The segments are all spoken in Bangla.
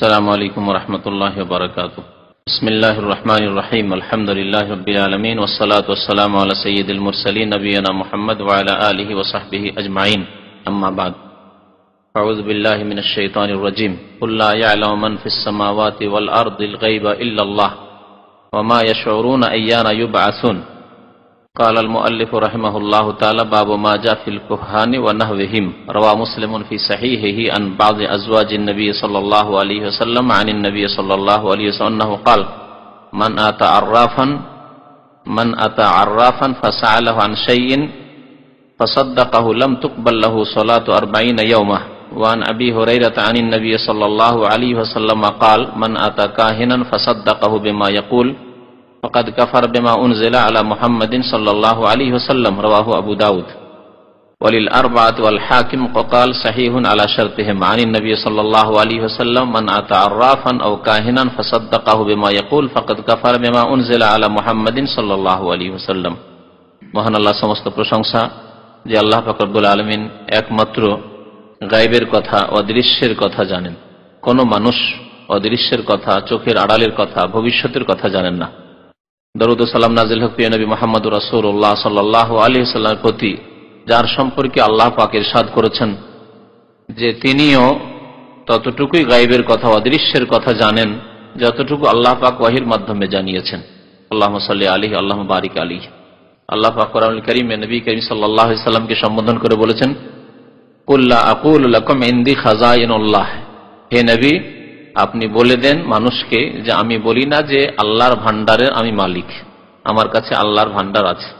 السلام عليكم ورحمة الله وبركاته. بسم الله الرحمن الرحيم. الحمد لله رب العالمين والصلاة والسلام على سيد المرسلين نبينا محمد وعلى آله وصحبه أجمعين. أما بعد، أعوذ بالله من الشيطان الرجيم. قل لا يعلم من في السماوات والأرض الغيب إلا الله وما يشعرون أيان يبعثون. قال المؤلف رحمه الله تعالى: باب ما جاء في الكهان ونحوهم. روى مسلم في صحيحه عن بعض أزواج النبي صلى الله عليه وسلم عن النبي صلى الله عليه وسلم أنه قال: من أتى عرافا فسأله عن شيء فصدقه لم تقبل له صلاة 40 يوما. وعن أبي هريرة عن النبي صلى الله عليه وسلم قال: من أتى كاهنا فصدقه بما يقول فقد كفر بما أنزل على محمد صلى الله عليه وسلم. رواه أبو داود وللأربعة والحاكم وقال صحيح على شرطهم. عن النبي صلى الله عليه وسلم: من أتى عرافا أو كاهنا فصدقه بما يقول فقد كفر بما أنزل على محمد صلى الله عليه وسلم. মহান আল্লাহ সমস্ত প্রশংসা যে আল্লাহ পাক রব্বুল আলামিন একমাত্র গায়বের কথা, অদৃশ্যের কথা জানেন। কোন মানুষ অদৃশ্যের কথা, চোখের আড়ালের কথা, ভবিষ্যতের কথা জানেন না। দরুদ ও সালাম নাজিল হোক প্রিয় নবী মুহাম্মদুর রাসূলুল্লাহ সাল্লাল্লাহু আলাইহি ওয়াসাল্লামের প্রতি, যার সম্পর্কে আল্লাহ পাক ইরশাদ করেছেন যে তিনিও ততটুকুই গায়বের কথা, অদৃশ্যের কথা জানেন যতটুকু আল্লাহ পাক ওহীর মাধ্যমে জানিয়েছেন। আল্লাহুম্মা সাল্লি আলাইহি আল্লাহুম্মা বারিক আলাইহি। আল্লাহ পাক কোরআনুল কারীমে নবী করিম সাল্লাল্লাহু আলাইহি ওয়াসাল্লামকে সম্বোধন করে বলেছেন: কুল লা আকুলু লাকুম ইনদি খাযাইনুল্লাহ। হে নবী, আপনি বলে দেন মানুষকে যে আমি বলি না যে আল্লাহর ভান্ডারের আমি মালিক, আমার কাছে আল্লাহর ভান্ডার আছে।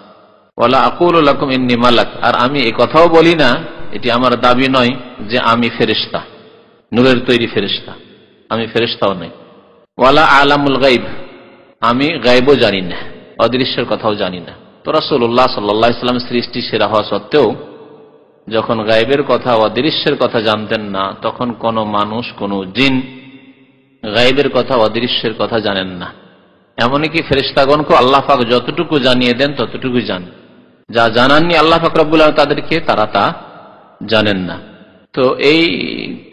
ওয়ালা আকুলু লাকুম ইন্নী মালাক। আর আমি এই কথাও বলি না, এটি আমার দাবি নয় যে আমি ফেরেশতা, নূরের তৈরি ফেরেশতা, আমি ফেরেশতাও নই। ওয়ালা আলামুল গায়ব, আমি গায়বও জানি না, অদৃশ্যের কথাও জানি না। তো রাসূলুল্লাহ সাল্লাল্লাহু আলাইহি ওয়াসাল্লাম সৃষ্টি সেরা হওয়া সত্ত্বেও যখন গায়বের কথা, অদৃশ্যের কথা জানতেন না, তখন কোন মানুষ, কোন জিন গায়বের কথা, অদৃশ্যের কথা জানেন না। এমনকি ফেরেশতাগণকে আল্লাহ পাক যতটুকু জানিয়ে দেন ততটুকু জানেন, যা জানাননি আল্লাহ পাক রব্বুল আলামিন তাদেরকে, তারা তা জানেন না। তো এই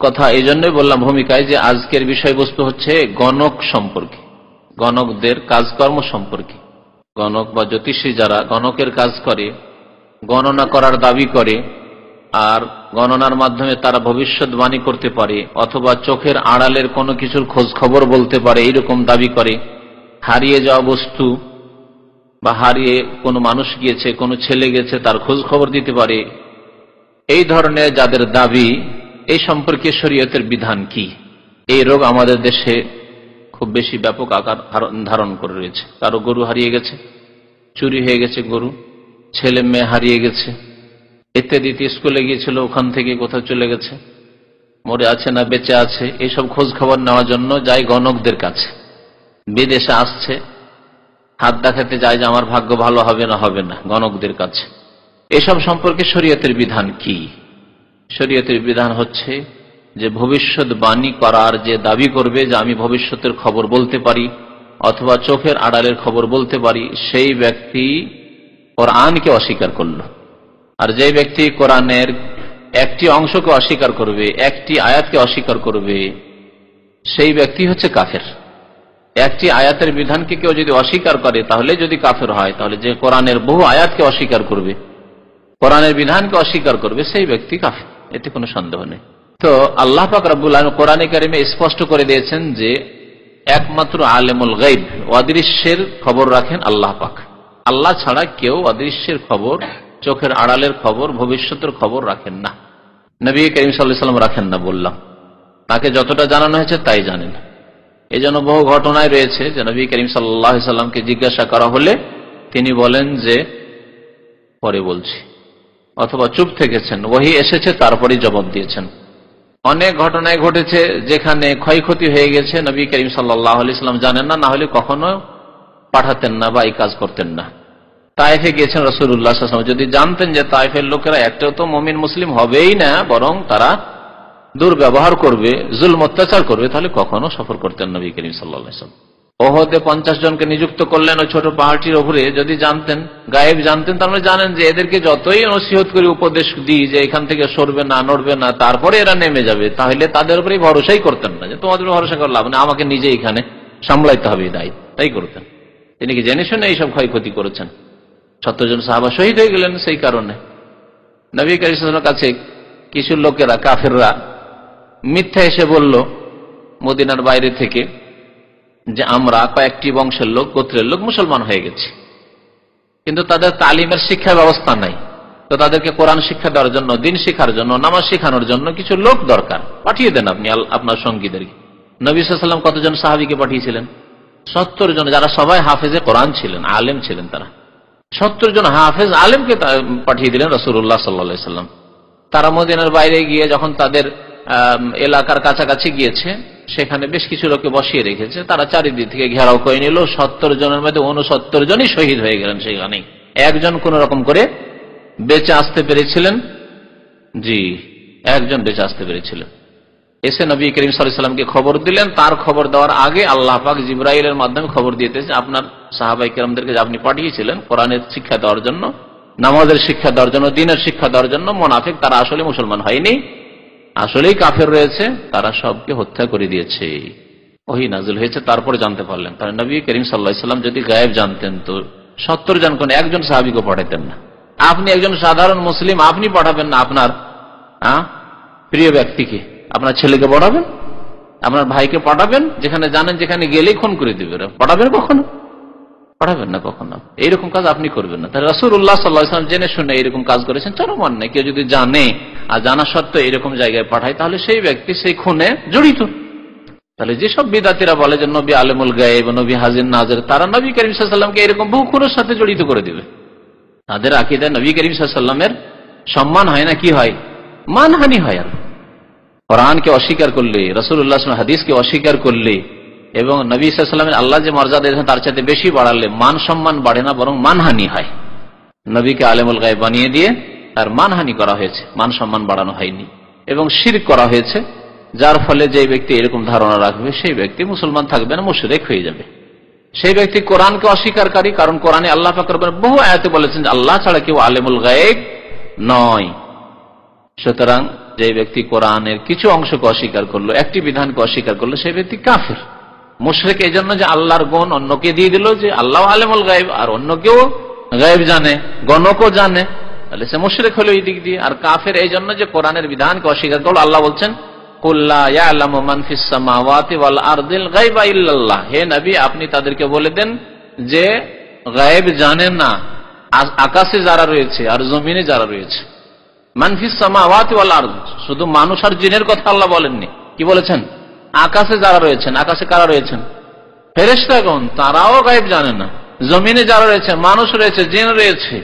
কথা এই জন্যই বললাম ভূমিকায় যে আজকের বিষয়বস্তু হচ্ছে গণক সম্পর্কে, গণকদের কাজকর্ম সম্পর্কে। গণক বা জ্যোতিষী যারা গণকের কাজ করে, গণনা করার দাবি করে, আর গণনার মাধ্যমে তারা ভবিষ্যৎবাণী করতে পারে, অথবা চোখের আড়ালের কোনো কিছুর খোঁজ খবর বলতে পারে, এইরকম দাবি করে। হারিয়ে যাওয়া বস্তু বা হারিয়ে কোনো মানুষ গিয়েছে, কোনো ছেলে গেছে, তার খোঁজ খবর দিতে পারে। এই ধরনের যাদের দাবি, এই সম্পর্কে শরীয়তের বিধান কি? এই রোগ আমাদের দেশে খুব বেশি ব্যাপক আকার ধারণ করে রয়েছে। কারো গরু হারিয়ে গেছে, চুরি হয়ে গেছে গরু, ছেলে মেয়ে হারিয়ে গেছে ইত্যাদি, স্কুলে গিয়েছিল, ওখান থেকে কোথাও চলে গেছে, মরে আছে না বেঁচে আছে, এইসব খোঁজ খবর নেওয়ার জন্য যায় গণকদের কাছে। বিদেশে আসছে, হাত দেখাতে যায় যে আমার ভাগ্য ভালো হবে না হবে না, গণকদের কাছে। এসব সম্পর্কে শরীয়তের বিধান কি? শরীয়তের বিধান হচ্ছে যে ভবিষ্যৎবাণী করার যে দাবি করবে যে আমি ভবিষ্যতের খবর বলতে পারি অথবা চোখের আড়ালের খবর বলতে পারি, সেই ব্যক্তি কোরআনকে অস্বীকার করল। আর যে ব্যক্তি কোরআনের একটি অংশকে অস্বীকার করবে, একটি আয়াতকে অস্বীকার করবে, সেই ব্যক্তি হচ্ছে কাফের। একটি আয়াতের বিধানকে কেউ যদি অস্বীকার করে তাহলে যদি কাফের হয়, তাহলে যে কোরআনের বহু আয়াতকে অস্বীকার করবে, কোরআনের বিধানকে অস্বীকার করবে, সেই ব্যক্তি কাফের, এতে কোনো সন্দেহ নেই। তো আল্লাহ পাক রব্বুল আলামিন কোরআনে কারিমে স্পষ্ট করে দিয়েছেন যে একমাত্র আলেমুল গায়ব, অদৃশ্যের খবর রাখেন আল্লাহ পাক। আল্লাহ ছাড়া কেউ অদৃশ্যের খবর, চোখের আড়ালের খবর, ভবিষ্যতের খবর রাখেন না। নবী করিম সাল্লাল্লাহু আলাইহি ওয়াসাল্লাম রাখেন না বললাম, তাকে যতটা জানানো হয়েছে তাই জানেন। এই জন্য বহু ঘটনায় রয়েছে যে নবী করিম সাল্লাল্লাহু আলাইহি ওয়াসাল্লামকে জিজ্ঞাসা করা হলে তিনি বলেন যে পরে বলছি, অথবা চুপ থেকেছেন, ওহী এসেছে তারপরেই জবাব দিয়েছেন। অনেক ঘটনায় ঘটেছে যেখানে ক্ষয়ক্ষতি হয়ে গেছে, নবী করিম সাল্লাল্লাহু আলাইহি ওয়াসাল্লাম জানেন না, না হলে কখনো পাঠাতেন না বা এই কাজ করতেন না। তায়েফে গিয়েছেন রাসূলুল্লাহ সাল্লাল্লাহু আলাইহি ওয়াসাল্লাম, যদি জানতেন যে তায়েফের লোকেরা একটাও তো মুমিন মুসলিম হবেই না, বরং তারা দুর্ব্যবহার করবে, জুলম অত্যাচার করবে, তাহলে কখনো সফর করতেন নবী করিম সাল্লাল্লাহু আলাইহি ওয়াসাল্লাম। ওহদে 50 জনকে নিযুক্ত করলেন ওই ছোট পাহাড়টির উপরে। যদি জানতেন, গায়েব জানতেন, তার মানে জানেন যে এদেরকে যতই নসিহত করে উপদেশ দিই যে এখান থেকে সরবে না, নড়বে না, তারপরে এরা নেমে যাবে, তাহলে তাদের উপরে ভরসাই করতেন না যে তোমাদের ভরসা করলাম না, আমাকে নিজে এখানে সামলাইতে হবে দায়ী, তাই করতেন। তিনি কি জেনে শুনে এইসব ক্ষয়ক্ষতি করেছেন? 70 জন সাহাবা শহীদ হয়ে গেলেন সেই কারণে। নবী কারীম সাল্লাল্লাহু আলাইহি ওয়াসাল্লামের কাছে কিছু লোকেরা, কাফেররা মিথ্যা এসে বলল মদিনার বাইরে থেকে যে আমরা কয়েকটি বংশের লোক, গোত্রের লোক মুসলমান হয়ে গেছি, কিন্তু তাদের তালিমের শিক্ষা ব্যবস্থা নাই। তো তাদেরকে কোরআন শিক্ষা দেওয়ার জন্য, দিন শিক্ষার জন্য, নামাজ শেখানোর জন্য কিছু লোক দরকার, পাঠিয়ে দেন আপনি আপনার সঙ্গীদেরকে। নবী সাল্লাল্লাহু আলাইহি ওয়াসাল্লাম কতজন সাহাবীকে পাঠিয়েছিলেন? 70 জন, যারা সবাই হাফেজে কোরআন ছিলেন, আলেম ছিলেন। তারা 70 জন হাফেজ আলেমকে পাঠিয়ে দিলেন রাসূলুল্লাহ সাল্লাল্লাহু আলাইহি ওয়াসাল্লাম। তারা মদিনার বাইরে গিয়ে যখন তাদের এলাকার কাছাকাছি গিয়েছে, সেখানে বেশ কিছু লোককে বসিয়ে রেখেছে। তারা চারিদিক থেকে ঘেরাও করে নিল। 70 জনের মধ্যে 69 জনই শহীদ হয়ে গেলেন সেখানেই। একজন কোন রকম করে বেঁচে আসতে পেরেছিলেন। জি, একজন বেঁচে আসতে পেরেছিলেন। এসে নবী করিম সাল্লাল্লাহু আলাইহি ওয়াসাল্লামকে খবর দিলেন। তার খবর দেওয়ার আগে আল্লাহ পাক জিবরাইলের মাধ্যমে খবর দিয়েছে আপনার সাহাবায়ে কেরামদেরকে যে আপনি পাঠিয়েছিলেন কোরআনের শিক্ষা দেওয়ার জন্য, নামাজের শিক্ষা দেওয়ার জন্য, দ্বীনের শিক্ষা দেওয়ার জন্য, মুনাফিক তারা আসলে মুসলমান হয়নি, আসলেই কাফের রয়েছে, তারা সবকে হত্যা করে দিয়েছে। ওহী নাযিল হয়েছে, তারপরে জানতে পারলেন। তাহলে নবী করিম সাল্লাল্লাহু আলাইহি ওয়াসাল্লাম যদি গায়েব জানতেন তো 70 জন কোন একজন সাহাবীকে পাঠাতেন না। আপনি একজন সাধারণ মুসলিম, আপনি পাঠাবেন না আপনার প্রিয় ব্যক্তিকে, আপনার ছেলেকে পাঠাবেন, আপনার ভাইকে পাঠাবেন, যেখানে জানেন যেখানে গেলেই খুন করে দিবে, পাঠাবেন কখনো? পাঠাবেন না কখনো। এইরকম কাজ আপনি করবেন না। তাহলে রাসূলুল্লাহ সাল্লাল্লাহু আলাইহি ওয়াসাল্লাম জেনে শুনে এরকম কাজ করেছেন, চরম অন্যায়। কেউ যদি জানে আর জানা সত্ত্বেও এরকম জায়গায় পাঠায়, তাহলে সেই ব্যক্তি সেই খুনে জড়িত। তাহলে যেসব বিদাতিরা বলে যে নবী আলেমুল গায়েব, নবী হাজির নাজির, তারা নবী করিম সাল্লাল্লাহু আলাইহি ওয়াসাল্লামকে এরকম বহু খুনের সাথে জড়িত করে দিবে। তাদের আকীদায় নবী করিম সাল্লাল্লাহু আলাইহি ওয়াসাল্লামের সম্মান হয় না, কি হয়? মানহানি হয়। আর কোরআনকে অস্বীকার করলে, রাসূলুল্লাহ সাল্লাল্লাহু আলাইহি ওয়াসাল্লাম হাদিসকে অস্বীকার করলে এবং নবী সাল্লাল্লাহু আলাইহি ওয়াসাল্লামের আল্লাহ যে মর্যাদা দিয়েছেন তার চাইতে বেশি বাড়ালে মান সম্মান বাড়ে না, বরং মানহানি হয়। নবীকে আলেমুল গায়েব বানিয়ে দিয়ে তার মানহানি করা হয়েছে, মান সম্মান বাড়ানো হয়নি। এবং শিরক করা হয়েছে, যার ফলে যে ব্যক্তি এরকম ধারণা রাখবে সেই ব্যক্তি মুসলমান থাকবে না, মুশরিক হয়ে যাবে। সেই ব্যক্তি কোরআনকে অস্বীকারী, কারণ কোরআনে আল্লাহ পাক বহু আয়াতে বলেছেন যে আল্লাহ ছাড়া কেউ আলেমুল গায়েব নয়। সুতরাং যে ব্যক্তি কোরআনের কিছু অংশকে অস্বীকার করলো, একটি বিধানকে অস্বীকার করলো, সেই ব্যক্তি কাফের, মুশরিক। এই জন্য যে আল্লাহর গুণ অন্যকে দিয়ে দিল, যে আল্লাহ আলেমুল গায়েব আর অন্য কেউ গায়েব জানে, গণকও জানে, তাহলে সে মুশরিক হলো এই দিক দিয়ে। আর কাফের এই জন্য যে কোরআনের বিধানকে অস্বীকার করলো। আল্লাহ বলছেন কুল লা ইয়ালামু মান ফিস সামাওয়াতি ওয়াল আরদিল গায়বা ইল্লাল্লাহ, হে নবী আপনি তাদেরকে বলে দেন যে গায়েব জানেন না আকাশে যারা রয়েছে আর জমিনে যারা রয়েছে। মান ফিস সামাওয়াতি ওয়াল আরদ, শুধু মানুষ আর জিনের কথা আল্লাহ বলেননি, কি বলেছেন? আকাশে যারা রয়েছেন। আকাশে কারা রয়েছেন? ফেরেশতাগণ, তারাও গায়েব জানে না। জমিনে যারা রয়েছে, মানুষ রয়েছে, জিন রয়েছে।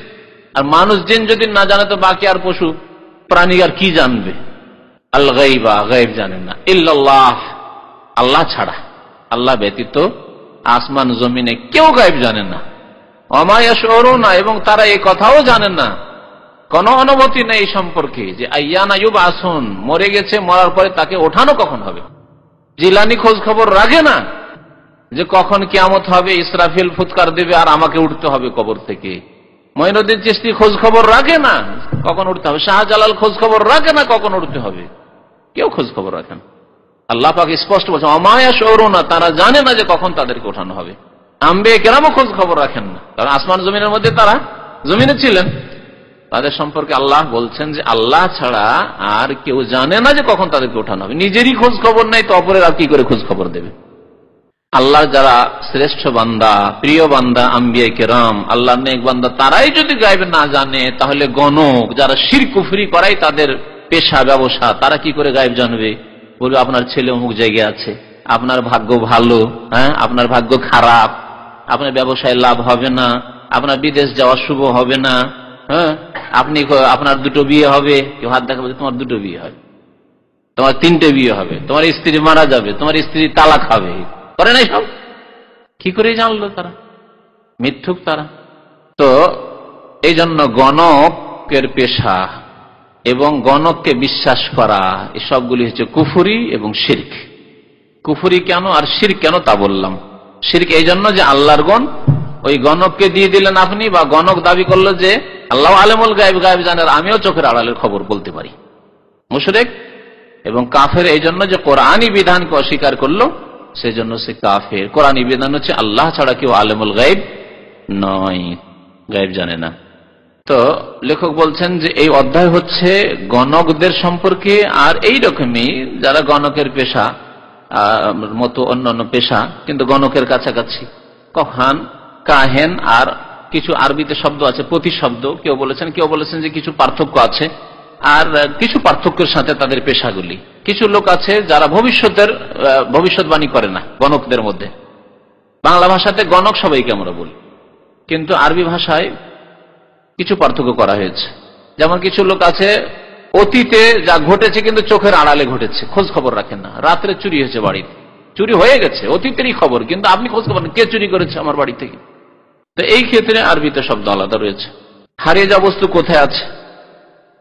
আর মানুষ জিন যদি না জানে তো বাকি আর পশু প্রাণী আর কি জানবে? আল গায়বা, গায়েব জানেন না, ইল্লাল্লাহ, আল্লাহ ছাড়া, আল্লাহ ব্যতীত আসমান জমিনে কেউ গায়েব জানে না। ওমা ইয়াশউরুনা, এবং তারা এই কথাও জানেন না, কোন অনুমতি নেই এই সম্পর্কে যে আইয়ানা ইউবআসুন, মরে গেছে, মরার পরে তাকে ওঠানো কখন হবে। জিলানী খোঁজ খবর রাখে না যে কখন কিয়ামত হবে, ইসরাফিল ফুৎকার দেবে আর আমাকে উঠতে হবে কবর থেকে। মঈনুদ্দিন চিশতি খোঁজ খবর রাখে না কখন উঠতে হবে। শাহজালাল খোঁজ খবর রাখে না কখন উঠতে হবে। কেউ খোঁজ খবর রাখেন। আল্লাহ পাক স্পষ্ট বলছেন ওমা ইয়াশউরুনা, তারা জানে না যে কখন তাদেরকে ওঠানো হবে। আম্বিয়া কেরামও খোঁজ খবর রাখেন না, কারণ আসমান জমিনের মধ্যে তারা জমিনে ছিলেন। তাদের সম্পর্কে আল্লাহ বলছেন যে আল্লাহ ছাড়া আর কেউ জানে না যে কখন তাদেরকে ওঠানো হবে। নিজেরই খোঁজ খবর নাই তো অপরের আর কি করে খোঁজ খবর দেবে? আল্লাহর যারা শ্রেষ্ঠ বান্দা, প্রিয় বান্দা, আম্বিয়া কেরাম, আল্লাহর নেক বান্দা, তারাই যদি গায়েব না জানে, তাহলে গণক যারা শিরক কুফরি করাই তাদের পেশা ব্যবসা, তারা কি করে গায়েব জানবে? বলবে আপনার ছেলে অমুক জায়গায় আছে, আপনার ভাগ্য ভালো, হ্যাঁ, আপনার ভাগ্য খারাপ, আপনার ব্যবসায় লাভ হবে না, আপনার বিদেশ যাওয়া শুভ হবে না, হ্যাঁ, আপনার দুটো বিয়ে হবে। কেউ হাত দেখাবে তোমার দুটো বিয়ে হবে, তোমার তিনটে বিয়ে হবে, তোমার স্ত্রী মারা যাবে, তোমার স্ত্রী তালাক হবে, করে নাই সব? কি করে জানলো তারা? মিথ্যুক তারা। তো এই জন্য গণকের পেশা এবং গণককে বিশ্বাস করা, এসবগুলি হচ্ছে কুফরি এবং শিরক। কুফরি কেন আর শিরক কেন তা বললাম। শিরক এই জন্য যে আল্লাহর গুণ ওই গণককে দিয়ে দিলেন আপনি, বা গণক দাবি করলো যে আল্লাহ আলেমুল গায়েব, গায়েব জানার আমিও চোখের আড়ালের খবর বলতে পারি। মুশরিক এবং কাফের এই জন্য যে কোরআনী বিধানকে অস্বীকার করলো, সেই জন্য সে কাফের। কোরআনী বিধান হচ্ছে আল্লাহ ছাড়া কেউ আলেমুল গায়েব নয়, গায়েব জানে না। তো লেখক বলছেন যে এই অধ্যায় হচ্ছে গণকদের সম্পর্কে, আর এই রকমই যারা গণকের পেশা মতো অন্যান্য পেশা কিন্তু গণকের কাছাকাছি, কহান, কাহেন, আর কিছু আরবিতে শব্দ আছে প্রতিশব্দ, কেউ বলেছেন যে কিছু পার্থক্য আছে, আর কিছু পার্থক্যের সাথে তাদের পেশাগুলি। কিছু লোক আছে যারা ভবিষ্যৎবাণী করে না গণকদের মধ্যে। বাংলা ভাষাতে গণক সবাইকে আমরা বলি, কিন্তু আরবি ভাষায় কিছু পার্থক্য করা হয়েছে। যেমন কিছু লোক আছে অতীতে যা ঘটেছে কিন্তু চোখের আড়ালে ঘটেছে, খোঁজ খবর রাখেন না। রাত্রে চুরি হয়েছে, বাড়িতে চুরি হয়ে গেছে, অতীতেরই খবর, কিন্তু আপনি খোঁজ খবর কে চুরি করেছে আমার বাড়ি থেকে। তো এই ক্ষেত্রে আরবিতে শব্দ আলাদা রয়েছে। হারিয়ে যাওয়া বস্তু কোথায় আছে,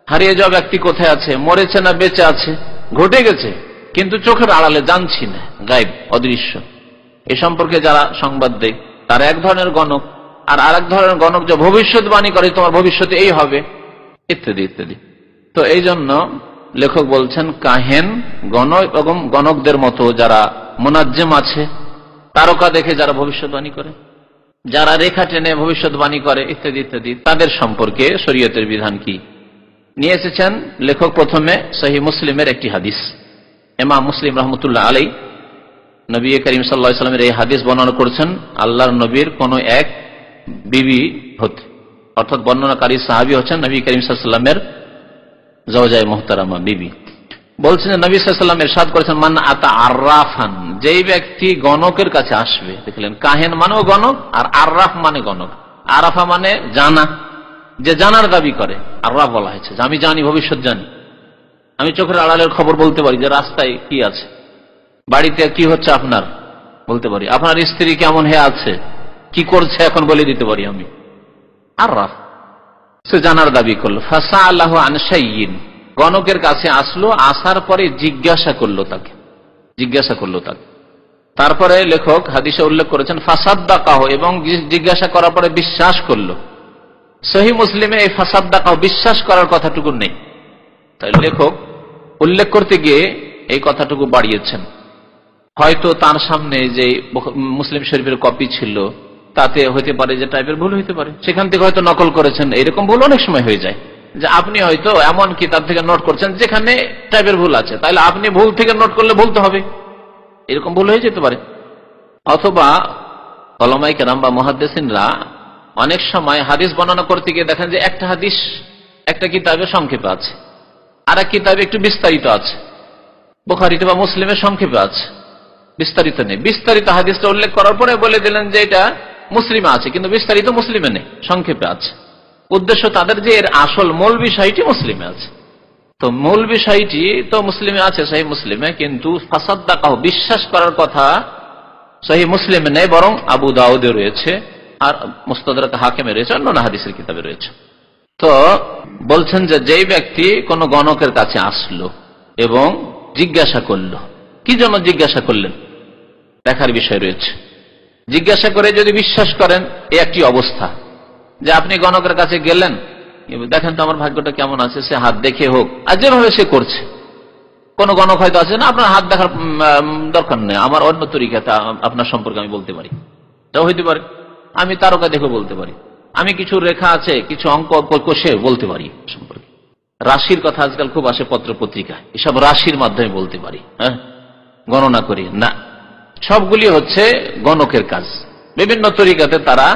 হারিয়ে যাওয়া ব্যক্তি কোথায় আছে, মরেছে না বেঁচে আছে, ঘটে গেছে কিন্তু চোখের আড়ালে জানছি না, গায়েব, অদৃশ্য। এ সম্পর্কে যারা সংবাদ দেয় তারা এক ধরনের গণক, আর আরেক ধরনের গণক যে ভবিষ্যৎবাণী করে তোমার ভবিষ্যতে এই হবে, ইত্যাদি ইত্যাদি। তো এই জন্য লেখক বলছেন কাহেন, গণক এবং গণকদের মতো যারা মুনাজ্জেম আছে, তারকা দেখে যারা ভবিষ্যৎবাণী করে, যারা রেখা টেনে ভবিষ্যৎবাণী করে, ইত্যাদি ইত্যাদি, তাদের সম্পর্কে শরীয়তের বিধান কি নিয়ে এসেছেন লেখক। প্রথমে সহিহ মুসলিমের একটি হাদিস, ইমাম মুসলিম রহমতুল্লাহ আলাই নবী করিম সাল্লাল্লাহু আলাইহি ওয়াসাল্লামের এই হাদিস বর্ণনা করেছেন আল্লাহর নবীর কোন এক বিবি হতে, অর্থাৎ বর্ণনাকারী সাহাবী হচ্ছেন নবী করিম সাল্লাল্লাহু আলাইহি ওয়াসাল্লামের জাওজায়ে মুহতারামা বিবি। বলছেন যে নবী সাল্লাল্লাহু আলাইহি ওয়াসাল্লাম ইরশাদ করেছেন মান আতা আররাফান, যেই ব্যক্তি গণকের কাছে আসবে। দেখলেন, কাহেন মানেও গণক, আর আররাফ মানে গণক। আরাফা মানে জানা, যে জানার দাবি করে, আররাফ বলা হয়েছে যে আমি জানি, ভবিষ্যৎ জানি, আমি চোখের আড়ালের খবর বলতে পারি, যে রাস্তায় কি আছে, বাড়িতে কি হচ্ছে আপনার বলতে পারি, আপনার স্ত্রী কেমন হয়ে আছে, কি করছে এখন বলে দিতে পারি আমি। আররাফ, সে জানার দাবি করলো। ফাসাআলাহু আন শাইইন, গণকের কাছে আসলো, আসার পরে জিজ্ঞাসা করলো তাকে। তারপরে লেখক হাদিসে উল্লেখ করেছেন ফাসাদ্দাকাহু, এবং জিজ্ঞাসা করার পরে বিশ্বাস করলো। সহিহ মুসলিমে এই ফাসাদ্দাকাহু, বিশ্বাস করার কথাটুকু নেই। তাই লেখক উল্লেখ করতে গিয়ে এই কথাটুকু বাড়িয়েছেন। হয়তো তার সামনে যে মুসলিম শরীফের কপি ছিল তাতে হইতে পারে যে টাইপের ভুল হইতে পারে, সেখান থেকে হয়তো নকল করেছেন। এরকম ভুল অনেক সময় হয়ে যায়, যে আপনি হয়তো এমন কিতাব থেকে নোট করছেন যেখানে টাইপের ভুল আছে, তাহলে আপনি ভুল থেকে নোট করলে ভুলতে হবে, এরকম ভুল হয়ে যেতে পারে। অথবা উলামায়ে কেরাম বা মুহাদ্দিসিনরা অনেক সময় হাদিস বর্ণনা করতে গিয়ে দেখেন যে একটা হাদিস একটা কিতাবে সংক্ষেপে আছে, আর এক কিতাবে একটু বিস্তারিত আছে। বুখারীতে বা মুসলিমে সংক্ষেপে আছে, বিস্তারিত নেই। বিস্তারিত হাদিসটা উল্লেখ করার পরে বলে দিলেন যে এটা মুসলিমে আছে, কিন্তু বিস্তারিত মুসলিমে নেই, সংক্ষেপে আছে। উদ্দেশ্য তাদের যে এর আসল মূল বিষয়টি মুসলিমে আছে। তো মূল বিষয়টি তো মুসলিমে আছে, সহিহ মুসলিমে, কিন্তু ফাসাদ্দাকাহু, বিশ্বাস করার কথা সহিহ মুসলিমে নেই, বরং আবু দাউদে রয়েছে, আর মুস্তাদরাক হাকিমে রয়েছে, অন্যান্য হাদিসের কিতাবে রয়েছে। তো বলছেন যে যেই ব্যক্তি কোন গণকের কাছে আসলো এবং জিজ্ঞাসা করলো, কি জন্য জিজ্ঞাসা করলেন দেখার বিষয় রয়েছে। জিজ্ঞাসা করে যদি বিশ্বাস করেন, এই একটি অবস্থা, যে আপনি গণকের কাছে গেলেন, দেখেন তো আমার ভাগ্যটা কেমন আছে, সে হাত দেখে হোক, আর যেভাবে সে করছে। কোন গণক হয়তো আছে না, আপনার হাত দেখার দরকার নেই, আমার অন্য তরিকাতে আপনার সম্পর্কে আমি বলতে পারি, তাও হইতে পারে। আমি তারকা দেখে বলতে পারি, আমি কিছু রেখা আছে, কিছু অঙ্ক কষে বলতে পারি সম্পর্কে। রাশির কথা আজকাল খুব আসে পত্র পত্রিকায়, এসব রাশির মাধ্যমে বলতে পারি, হ্যাঁ, গণনা করি না। সবগুলি হচ্ছে গণকের কাজ। বিভিন্ন তরিকাতে তারা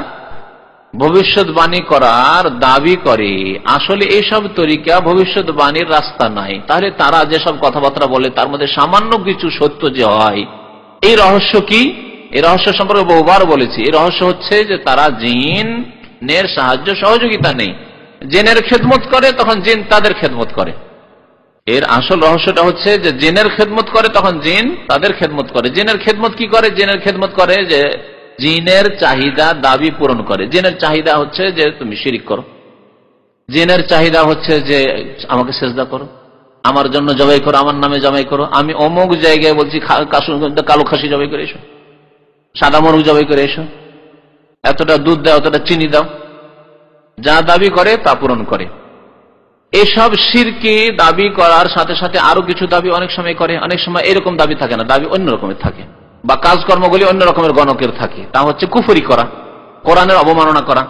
ভবিষ্যৎবাণী করার দাবি করে, আসলে এইসব তরিকা ভবিষ্যৎবাণীর রাস্তা নাই। তাহলে তারা যেসব কথাবার্তা বলে তার মধ্যে সামান্য কিছু সত্য যে হয়, এই রহস্য কি? এই রহস্য সম্পর্কে বহুবার বলেছি। এই রহস্য হচ্ছে যে তারা জিনের সাহায্য সহযোগিতা নেই, জিনের খেদমত করে, তখন জিন তাদের খেদমত করে। এর আসল রহস্যটা হচ্ছে যে জিনের খেদমত করে, তখন জিন তাদের খেদমত করে। জিনের খেদমত কি করে? জিনের খেদমত করে যে জিনের চাহিদা দাবি পূরণ করে। জিনের চাহিদা হচ্ছে যে তুমি শিরিক করো, জিনের চাহিদা হচ্ছে যে আমাকে সেজদা করো, আমার জন্য জবাই করো, আমার নামে জবাই করো, আমি অমুক জায়গায় বলছি কালো খাসি জবাই করে এসো। সাদা মোরগ জবাই করে এসো, এতটা দুধ দাও, এতটা চিনি দাও, যা দাবি করে তা পূরণ করে। এসব শিরকে দাবি করার সাথে সাথে আরো কিছু দাবি অনেক সময় করে, অনেক সময় এরকম দাবি থাকে না, দাবি অন্য রকমের থাকে, বা কাজকর্মগুলি অন্য রকমের গণকের থাকে। তা হচ্ছে কুফরি করা, কোরআনের অবমাননা করা।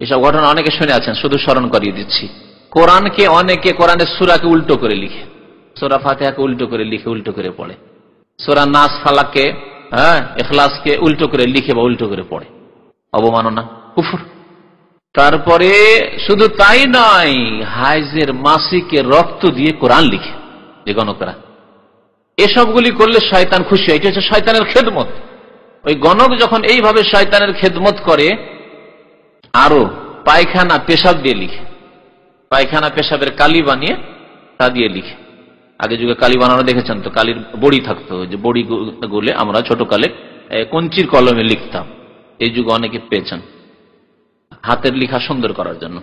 এসব ঘটনা অনেকে শুনে আছেন, শুধু স্মরণ করিয়ে দিচ্ছি। কোরআনকে অনেকে কোরআনের সূরাকে উল্টো করে লিখে, সূরা ফাতিহাকে উল্টো করে লিখে, উল্টো করে পড়ে। সূরা নাস, ফালাককে, ইখলাসকে উল্টো করে লিখে বা উল্টো করে পড়ে। অবমাননা, কুফর। তারপরে শুধু তাই নয়, হাইজের মাসিকের রক্ত দিয়ে কোরআন লিখে যে গণকরা। এসবগুলি করলে শয়তান খুশি হয়, এটা হচ্ছে শয়তানের খেদমত। ওই গণক যখন এইভাবে শয়তানের খেদমত করে, আরো পায়খানা পেশাব দিয়ে লিখে, পায়খানা পেশাবের কালি বানিয়ে তা দিয়ে লিখে। আগে যুগে কালি বানানো দেখেছেন তো, কালির বড়ি থাকতো, যে বড়ি গুলে আমরা ছোটকালে কঞ্চির কলমে লিখতাম। এই যুগে অনেকে পেয়েছেন হাতের লেখা সুন্দর করার জন্য।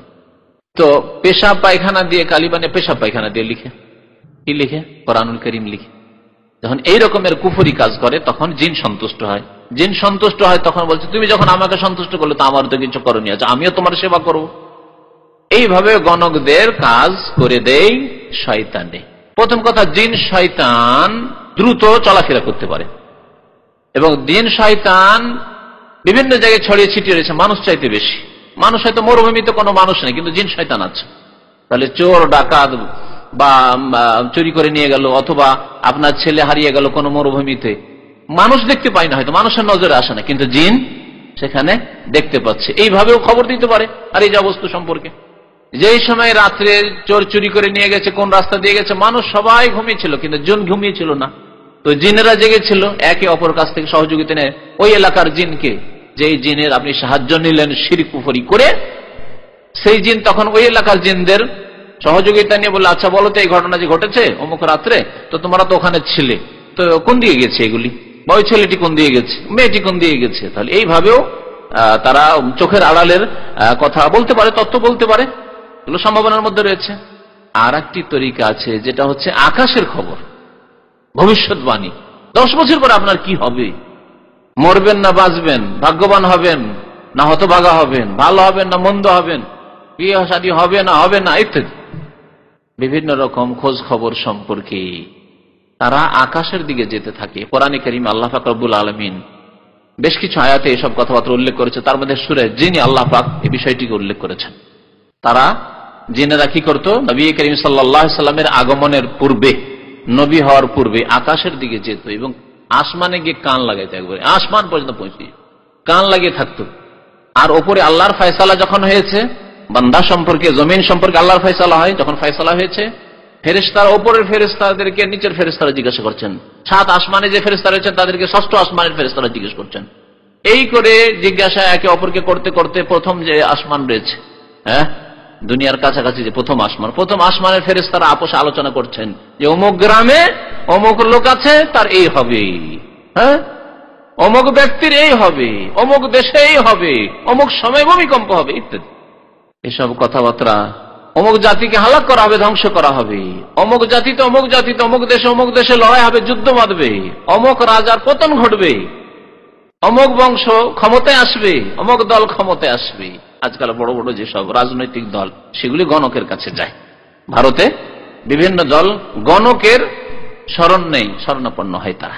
তো পেশাব পায়খানা দিয়ে কালি বানিয়ে পেশাব পায়খানা দিয়ে লিখে, কি লিখে? কোরআনুল কারীম লিখে। যখন এই রকমের কুফরি কাজ করে তখন জিন সন্তুষ্ট হয়। জিন সন্তুষ্ট হয় তখন বলছে, তুমি যখন আমাকে সন্তুষ্ট করলে তো আমার তো কিছু করণীয় আছে, আমিও তোমার সেবা করব। এইভাবে গণকদের কাজ করে দেয় শয়তানে। প্রথম কথা, জিন শয়তান দ্রুত চলাফেরা করতে পারে, এবং জিন শয়তান বিভিন্ন জায়গায় ছড়িয়ে ছিটিয়ে রয়েছে, মানুষ চাইতে বেশি। মানুষ হয়তো মরুভূমিতে কোনো মানুষ নেই, কিন্তু জিন শয়তান আছে। তাহলে চোর ডাকাত বা চুরি করে নিয়ে গেল, অথবা আপনার ছেলে হারিয়ে গেল কোনো মরুভূমিতে, মানুষ দেখতে পায় না, হয়তো মানুষের নজরে আসে না, কিন্তু জিন সেখানে দেখতে পাচ্ছে। এইভাবেও খবর দিতে পারে আর এই যা বস্তু সম্পর্কে। যেই সময় রাত্রে চোর চুরি করে নিয়ে গেছে, কোন রাস্তা দিয়ে গেছে, মানুষ সবাই ঘুমিয়েছিল, কিন্তু জিন ঘুমিয়েছিল না। তো জিনেরা জেগেছিল, একে অপর কাছ থেকে সহযোগিতা নেয় ওই এলাকার জিনকে। যেই জিনের আপনি সাহায্য নিলেন শিরক কুফরি করে, সেই জিন তখন ওই এলাকার জিনদের সহযোগিতা নিয়ে বললে, আচ্ছা বলো তো এই ঘটনা যে ঘটেছে অমুক রাত্রে, তো তোমরা তো ওখানে ছিলে, তো কোন দিয়ে গেছে এগুলি, বা ওই ছেলেটি কোন দিয়ে গেছে, মেয়েটি কোন দিয়ে গেছে। তাহলে এইভাবেও তারা চোখের আড়ালের কথা বলতে পারে, তথ্য বলতে পারে, এগুলো সম্ভাবনার মধ্যে রয়েছে। আর একটি তরিকা আছে, যেটা হচ্ছে আকাশের খবর, ভবিষ্যৎবাণী। 10 বছর পরে আপনার কি হবে, মরবেন না বাঁচবেন, ভাগ্যবান হবেন না হতভাগা হবেন, ভালো হবেন না মন্দ হবেন, বিয়ে শাদী হবে না হবে না, ইত্যাদি বিভিন্ন রকম খোঁজ খবর সম্পর্কে তারা আকাশের দিকে যেতে থাকে। কোরআনে কারীম আল্লাহ পাক রব্বুল আলামিন বেশ কিছু আয়াতে এসব কথাবার্তা উল্লেখ করেছে, তার মধ্যে সূরা জিনে আল্লাহ পাক এই বিষয়টিকে উল্লেখ করেছেন। তারা জিনেরা কি করতো, নবী করিম সাল্লাল্লাহু আলাইহি সাল্লামের আগমনের পূর্বে, নবী হওয়ার পূর্বে আকাশের দিকে যেত এবং আসমানে গিয়ে কান লাগাইতো, একবারে আসমান পর্যন্ত পৌঁছে কান লাগিয়ে থাকতো। আর ওপরে আল্লাহর ফয়সালা যখন হয়েছে, বান্দা সম্পর্কে, জমিন সম্পর্কে আল্লাহর ফয়সালা হয়, যখন ফয়সালা হয়েছে, ফেরেশতারা ওপরের ফেরেশতাদেরকে নিচের ফেরেশতারা জিজ্ঞাসা করছেন, 7 আসমানে যে ফেরেশতা রয়েছেন তাদেরকে 6ষ্ঠ আসমানের ফেরেশতারা জিজ্ঞেস করছেন। এই করে জিজ্ঞাসা একে অপরকে করতে করতে প্রথম যে আসমান রয়েছে, দুনিয়ার কাছাকাছি যে প্রথম আসমানের ফেরেশতারা আপোষে আলোচনা করছেন যে অমুক গ্রামে অমুক লোক আছে, তার এই হবে, অমুক ব্যক্তির এই হবে, অমুক দেশে এই হবে, অমুক সময় ভূমিকম্প হবে, ইত্যাদি। এসব কথাবার্তা, অমুক জাতিকে হালাক করা হবে, ধ্বংস করা হবে, অমুক জাতিতে অমুক জাতিতে অমুক দেশে লড়াই হবে, যুদ্ধ বাঁধবে, অমুক রাজার পতন ঘটবে, অমুক বংশ ক্ষমতায় আসবে, অমুক দল ক্ষমতায় আসবে। আজকাল বড় বড় যেসব রাজনৈতিক দল, সেগুলি গণকের কাছে যায়। ভারতে বিভিন্ন দল গণকের শরণ নেই, শরণাপন্ন হয়। তারা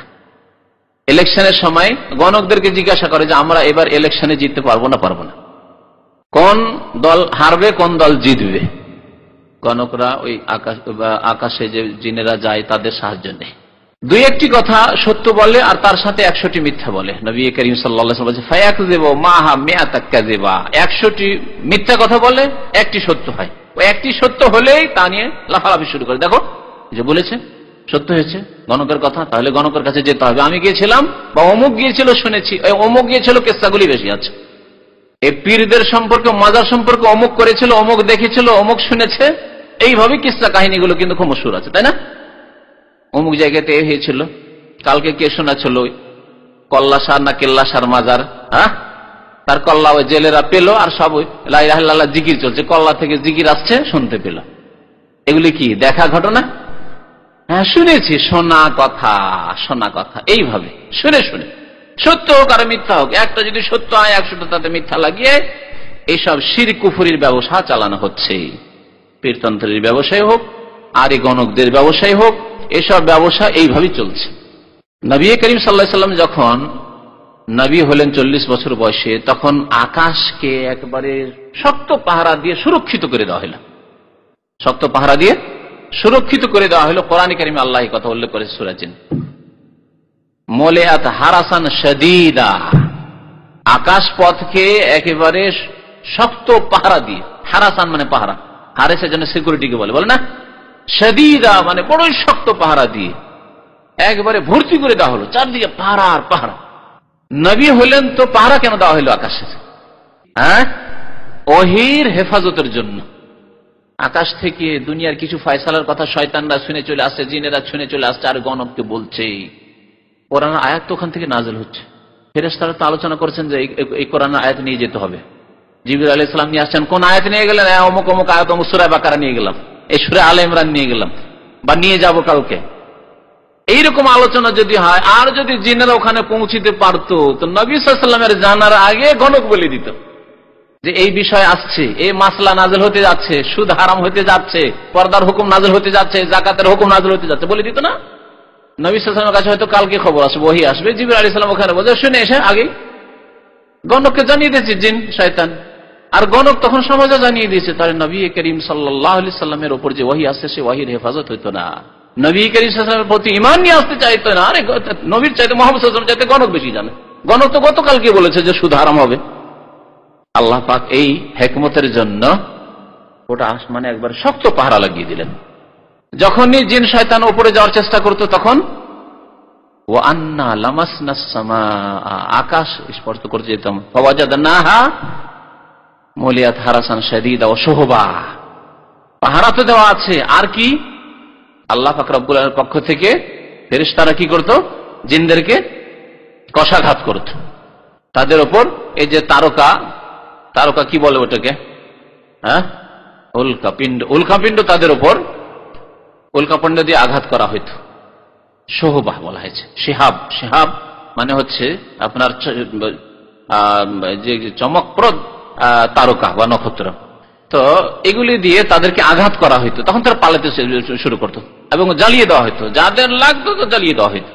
ইলেকশনের সময় গণকদেরকে জিজ্ঞাসা করে যে আমরা এবার ইলেকশনে জিততে পারবো না, কোন দল হারবে, কোন দল জিতবে। গণকরা ওই আকাশে যে জিনেরা যায় তাদের সাহায্য নেয়। 2-1টি কথা সত্য বলে আর তার সাথে 100টি মিথ্যা বলে। নবী করিম সাল্লাল্লাহু আলাইহি ওয়াসাল্লাম বলেছেন, ফায়াকযিবু মাহা মিআতা কাযিবা, 100টি মিথ্যা কথা বলে, একটি সত্য হয়। ওই একটি সত্য হলেই তা নিয়ে লাফালাফি শুরু করে, দেখো যে বলেছে সত্য হয়েছে গণকের কথা, তাহলে গণকের কাছে যেতে হবে। আমি গিয়েছিলাম বা অমুক গিয়েছিল শুনেছি, ওই অমুক গিয়েছিল, কেসাগুলি বেশি আছে। এই পীরদের সম্পর্কে, মাজার সম্পর্কে অমুক করেছিল, অমুক দেখেছিল, অমুক শুনেছে, এইভাবে কিসসা কাহিনীগুলো কিন্তু খুব মশহুর আছে, তাই না? অমুক জায়গাতে হয়েছিল, কালকে কে শোনাছিল কল্লাসার না কেল্লাসার মাজার, তার কল্লা ওই জেলেরা পেল, আর সব লা ইলাহা ইল্লাল্লাহ জিকির চলছে, কল্লা থেকে জিকির আসছে, শুনতে পেল। এগুলি কি দেখা ঘটনা? হ্যাঁ শুনেছি, শোনা কথা, এইভাবে শুনে সত্য হোক আর মিথ্যা হোক, একটা যদি সত্য হয় 100টা তাতে মিথ্যা লাগিয়ে এইসব শিরক কুফরির ব্যবসা চালানো হচ্ছে। পীরতন্ত্রের ব্যবসায় হোক আর এই গণকদের ব্যবসায় হোক, এসব ব্যবসা এইভাবেই চলছে। নবী করিম সাল্লাল্লাহু আলাইহি ওয়াসাল্লাম যখন নবী হলেন 40 বছর বয়সে, তখন আকাশকে একবারে শক্ত পাহারা দিয়ে সুরক্ষিত করে দেওয়া হলো। শক্ত পাহারা দিয়ে সুরক্ষিত করে দেওয়া হলো। কোরআন কারিমে আল্লাহ এই কথা উল্লেখ করেছে সূরা জিন, মুলিআত হারাসান শাদীদা, আকাশ পথকে একেবারে শক্ত পাহারা দিয়ে, হারাসান মানে পাহারা, হারেসের জন্য সিকিউরিটিকে বলে না, শাদীদা মানে বড়ই শক্ত পাহারা দিয়ে একবারে ভর্তি করে দেওয়া হলো, চারদিকে পাহারা আর পাহারা। নবী হলেন তো পাহারা কেন দেওয়া হলো আকাশের? ওহীর হেফাজতের জন্য। আকাশ থেকে দুনিয়ার কিছু ফয়সালার কথা শয়তানরা শুনে চলে আসছে, জিনেরা শুনে চলে আসছে, আর গণককে বলছে। কোরআন আয়াত তো ওখান থেকে নাযিল হচ্ছে, ফেরেশতারা তো আলোচনা করেছেন যে এই কোরআন আয়াত নিয়ে যেতে হবে। জিবরীল আলাইহিস সালাম নিয়ে আসছেন, কোন আয়াত নিয়ে গেলেন? অমুক অমুক আয়াত, অমুক সূরা বাকারা নিয়ে গেলাম, এই সূরা আলে ইমরান নিয়ে গেলাম, বা নিয়ে যাব কালকে। এইরকম আলোচনা যদি হয়, আর যদি জিনেরা ওখানে পৌঁছিতে পারতো, তো নবী সাল্লাল্লাহু আলাইহি ওয়াসাল্লামের জানার আগে গণক বলে দিত যে এই বিষয় আসছে, এই মাসলা নাযিল হতে যাচ্ছে, সুদ হারাম হতে যাচ্ছে, পর্দার হুকুম নাযিল হতে যাচ্ছে, যাকাতের হুকুম নাযিল হতে যাচ্ছে, বলে দিত না? নবী সাল্লাল্লাহু আলাইহি ওয়াসাল্লামের কাছে হয়তো কালকে খবর আসবে, ওহী আসবে, জিবরীল আলাইহিস সালাম ওখানে বলছে, শুনে এসে আগে গণককে জানিয়ে দিয়েছে জিন শয়তান, আর গণক তখন সমাজে জানিয়ে দিয়েছে। তাহলে নবী করিম সাল্লাল্লাহু আলাইহি সাল্লামের উপর যে ওহী আসছে, সে ওহীর হেফাজত হইতো না, নবী করিম সাল্লাল্লাহু আলাইহি সাল্লামের প্রতি ঈমান নিয়ে আসতে চাইতো না। আরে নবীর চাইতে মুহাম্মদ সাল্লাল্লাহু আলাইহি ওয়াসাল্লাম চাইতে গণক বেশি জানে। গণক তো গতকালকে বলেছে যে সুদ হারাম হবে। আল্লাহ পাক এই হিকমতের জন্য ওটা আসমানে একবার শক্ত পাহারা লাগিয়ে দিলেন। যখনই জিন শয়তান উপরে যাওয়ার চেষ্টা করতো, তখন ওয়া আন্না লামাসনাস সামা, আকাশ স্পর্শ করতে যেতাম, ফাওয়াজাদনাহা মুলিয়াত হারাসান শাদীদা ওয়া শুহবা, পাহারা তো দেওয়া আছে, আর কি? আল্লাহ পাক রব্বুল আলামিনের পক্ষ থেকে ফেরেশতারা কি করত? জিনদেরকে কষাঘাত করত, তাদের উপর এই যে তারকা কি বলে ওটাকে, উল্কাপিণ্ড, তাদের উপর উল্কাপিণ্ড দিয়ে আঘাত করা হইত। সোহবাহ বলা হয়েছে। শিহাব মানে হচ্ছে আপনার যে চমকপ্রদ তারকা বা নক্ষত্র, তো এগুলি দিয়ে তাদেরকে আঘাত করা হইতো। তখন তারা পালাতে শুরু করতো এবং জ্বালিয়ে দেওয়া হইতো, যাদের লাগতো তো জ্বালিয়ে দেওয়া হইতো।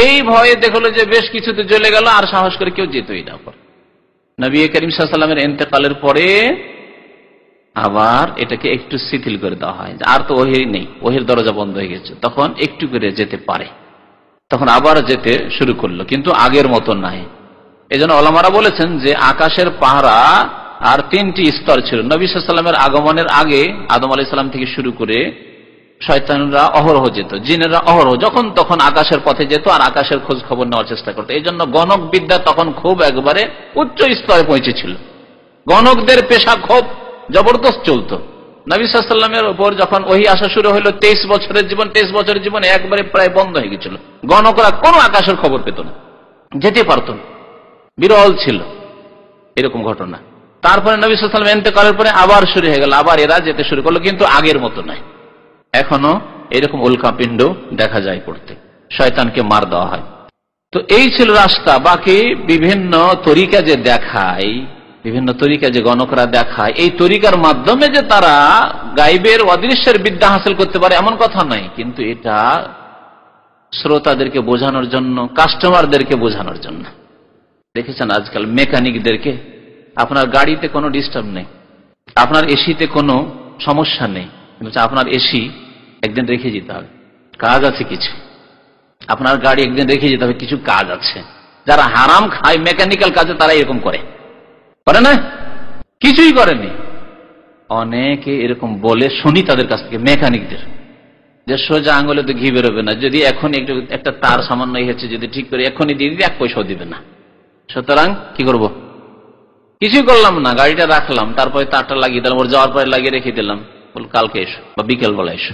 এই ভয়ে দেখলো যে বেশ কিছুতে জ্বলে গেল, আর সাহস করে কেউ যেতই না। নবী করিম সাল্লাল্লাহু আলাইহি ওয়াসাল্লামের ইন্তেকালের পরে আবার এটাকে একটু শিথিল করে দেওয়া হয়, আর তো ওহী নেই, ওহীর দরজা বন্ধ হয়ে গেছে, তখন একটু করে যেতে পারে, তখন আবার যেতে শুরু করলো, কিন্তু আগের মতো নাই। এই জন্য ওলামারা বলেছেন যে আকাশের পাহারা আর 3টি স্তর ছিল। নবী সাল্লাল্লাহু আলাইহি ওয়াসাল্লামের আগমনের আগে আদম আলাইহিস সালাম থেকে শুরু করে শয়তানরা অহরহ যেত, জিনেরা অহরহ যখন তখন আকাশের পথে যেত আর আকাশের খোঁজ খবর নেওয়ার চেষ্টা করতো। এই জন্য গণক বিদ্যা তখন খুব একবারে উচ্চ স্তরে পৌঁছেছিল। গণকদের পেশা খুব জবরদস্ত চলতো। নবী সাল্লাল্লাহু আলাইহি ওয়াসাল্লামের উপর যখন ওহী আসা শুরু হলো, 23 বছরের জীবন একবারে প্রায় বন্ধ হয়ে গেছিল। গণকরা কোনো আকাশের খবর পেত না, যেতে পারত না, বিরল ছিল এরকম ঘটনা। তারপরে নবী সাল্লাল্লাহু আলাইহি ওয়াসাল্লাম ইন্তেকালের পরে আবার শুরু হয়ে গেল, আবার এরা যেতে শুরু করলো, কিন্তু আগের মতো নয়। এখনো এরকম উল্কাপিণ্ড দেখা যায় পড়তে, শয়তানকে মার দেওয়া হয়। তো এই ছিল রাস্তা। বাকি বিভিন্ন তরিকা যে দেখায়, বিভিন্ন তরিকা যে গণকরা দেখায়, এই তরিকার মাধ্যমে যে তারা গায়েবের অদৃশ্যের বিদ্যা হাসিল করতে পারে এমন কথা নাই, কিন্তু এটা শ্রোতাদেরকে বোঝানোর জন্য, কাস্টমারদেরকে বোঝানোর জন্য। দেখেছেন আজকাল মেকানিকদেরকে, আপনার গাড়িতে কোনো ডিস্টার্ব নেই, আপনার এসিতে কোনো সমস্যা নেই, কিন্তু আপনার এসি একদিন রেখে যেতে হবে, কাজ আছে কিছু, আপনার গাড়ি একদিন রেখে যেতে হবে, কিছু কাজ আছে। যারা হারাম খায় মেকানিক্যাল কাজে, তারা এরকম করে না, কিছুই করেনি। অনেকে এরকম বলে শুনি তাদের কাছ থেকে, মেকানিকদের, যে সোজা আঙুলে তো ঘি বেরোবে না, যদি এখন একটা তার সামান্য হচ্ছে, যদি ঠিক করে এখনই দিয়ে দিবে, 1 পয়সাও দিবে না। সুতরাং কি করব? কিছুই করলাম না, গাড়িটা রাখলাম, তারপরে তারটা লাগিয়ে দিলাম, ওর যাওয়ার পরে লাগিয়ে রেখে দিলাম, বল কালকে এসো বা বিকেল বেলা এসো,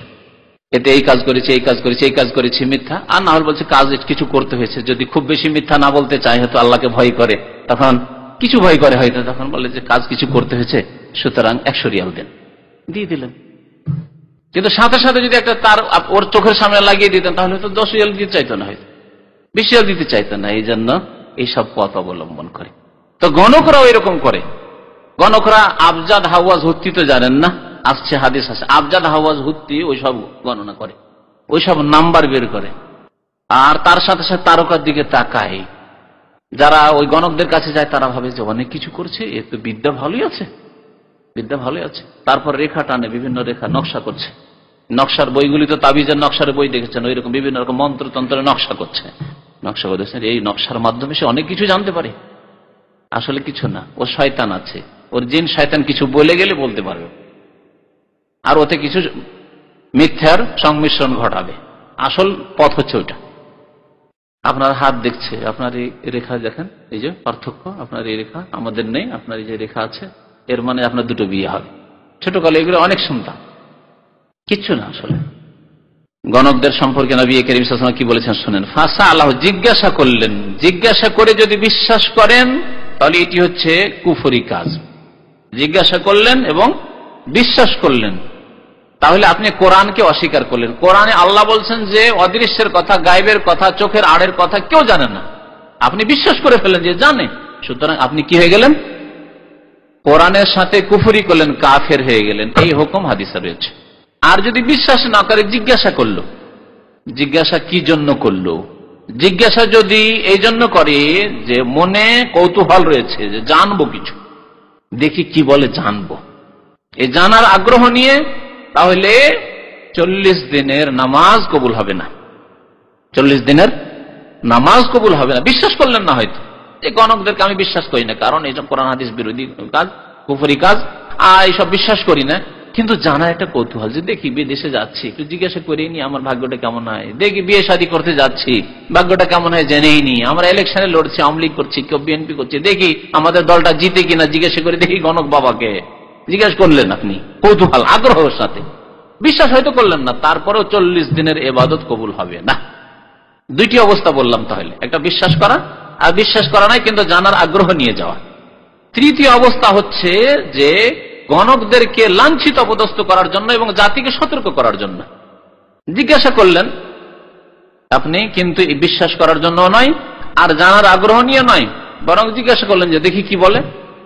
এতে এই কাজ করেছি, এই কাজ করেছি, এই কাজ করেছি, মিথ্যা। আর না হলে বলছে কাজ কিছু করতে হয়েছে। যদি খুব বেশি মিথ্যা না বলতে চায়, হয়তো আল্লাহকে ভয় করে, তখন কিছু ভয় করে হয়তো, তখন বলে যে কাজ কিছু করতে হয়েছে, সুতরাং 100 রিয়াল দেন, দিয়ে দিলেন। কিন্তু সাথে সাথে যদি একটা তার ওর চোখের সামনে লাগিয়ে দিতেন, তাহলে তো 10 রিয়াল দিতে চাইতো না, হয়তো 20 রিয়াল দিতে চাইতো না। এই জন্য এইসব পথ অবলম্বন করে। তো গণকরাও এরকম করে। গণকরা আবজাদ হাওয়াজ হুত্তি তো জানেন না, আসছে হাদিস আছে, আবজাদ হাওয়াজ হুত্তি ওইসব গণনা করে, ওইসব নাম্বার বের করে, আর তার সাথে সাথে তারকার দিকে তাকায়। যারা ওই গণকদের কাছে যায় তারা ভাবে যে অনেক কিছু করছে, এ তো বিদ্যা ভালোই আছে, বিদ্যা ভালোই আছে। তারপর রেখা টানে, বিভিন্ন রেখা নকশা করছে। নকশার বইগুলি তো তাবিজের নকশার বই দেখেছেন, ওই রকম বিভিন্ন রকম মন্ত্রতন্ত্রের নকশা করছে, নকশা করতেছেন। এই নকশার মাধ্যমে সে অনেক কিছু জানতে পারে। আসলে কিছু না, ও শয়তান আছে, ওর জিন শয়তান কিছু বলে গেলে বলতে পারবে, আর ওতে কিছু মিথ্যার সংমিশ্রণ ঘটাবে। আসল পথ হচ্ছে ওইটা। আপনার হাত দেখছে, আপনার এই রেখা দেখেন, এই যে পার্থক্য, আপনার এই রেখা আমাদের নেই, আপনার এই যে রেখা আছে, এর মানে আপনার দুটো বিয়ে হবে। ছোটকালে এগুলো অনেক শুনতাম, কিচ্ছু না আসলে। গণকদের সম্পর্কে নবী করিম সাল্লাল্লাহু আলাইহি ওয়াসাল্লাম কি বলেছেন শুনেন। ফাসা আল্লাহ, জিজ্ঞাসা করলেন, জিজ্ঞাসা করে যদি বিশ্বাস করেন তাহলে এটি হচ্ছে কুফরি কাজ। জিজ্ঞাসা করলেন এবং বিশ্বাস করলেন, তাহলে আপনি কোরআনকে অস্বীকার করলেন। কোরআনে আল্লাহ বলছেন যে অদৃশ্যের কথা, গায়েবের কথা, চোখের আড়ের কথা কেউ জানে না, আপনি বিশ্বাস করে ফেলেন যে জানে, সুতরাং আপনি কি হয়ে গেলেন? কোরআনের সাথে কুফরি করলেন, কাফের হয়ে গেলেন। এই হুকুম হাদিসে রয়েছে। আর যদি বিশ্বাস না করে জিজ্ঞাসা করলো, জিজ্ঞাসা কি জন্য করলো? জিজ্ঞাসা যদি এই জন্য করে যে মনে কৌতূহল রয়েছে, যে জানবো কিছু, দেখি কি বলে, জানবো, এই জানার আগ্রহ নিয়ে, তাহলে 40 দিনের নামাজ কবুল হবে না। 40 দিনের নামাজ কবুল হবে না। বিশ্বাস করলেন না হয়তো, এই গণকদেরকে আমি বিশ্বাস করি না, কারণ এইসব কোরআন হাদিস বিরোধী কাজ, কুফরি কাজ, আর এইসব বিশ্বাস করি না। কিন্তু জানার একটা কৌতূহল, যে দেখি বিদেশে যাচ্ছি, একটু জিজ্ঞাসা করেই নি আমার ভাগ্যটা কেমন হয়, দেখি বিয়ে শাদী করতে যাচ্ছি, ভাগ্যটা কেমন হয় জেনেই নি, আমরা ইলেকশনে লড়ছি, আওয়ামী লীগ করছি, কেউ বিএনপি করছি, দেখি আমাদের দলটা জিতে কিনা জিজ্ঞাসা করে দেখি। গণক বাবাকে জিজ্ঞাসা করলেন আপনি কৌতূহল আগ্রহের সাথে, বিশ্বাস হয়তো করলেন না, তারপরেও 40 দিনের ইবাদত কবুল হবে না। দুইটি অবস্থা বললাম তাহলে, একটা বিশ্বাস করা, আর বিশ্বাস করা নাই কিন্তু জানার আগ্রহ নিয়ে যাওয়া। তৃতীয় অবস্থা হচ্ছে যে গণকদেরকে লাঞ্ছিত অপদস্থ করার জন্য এবং জাতিকে সতর্ক করার জন্য জিজ্ঞাসা করলেন আপনি, কিন্তু বিশ্বাস করার জন্য নয়, আর জানার আগ্রহ নিয়ে নয়, বরং জিজ্ঞাসা করলেন যে দেখি কি বলে।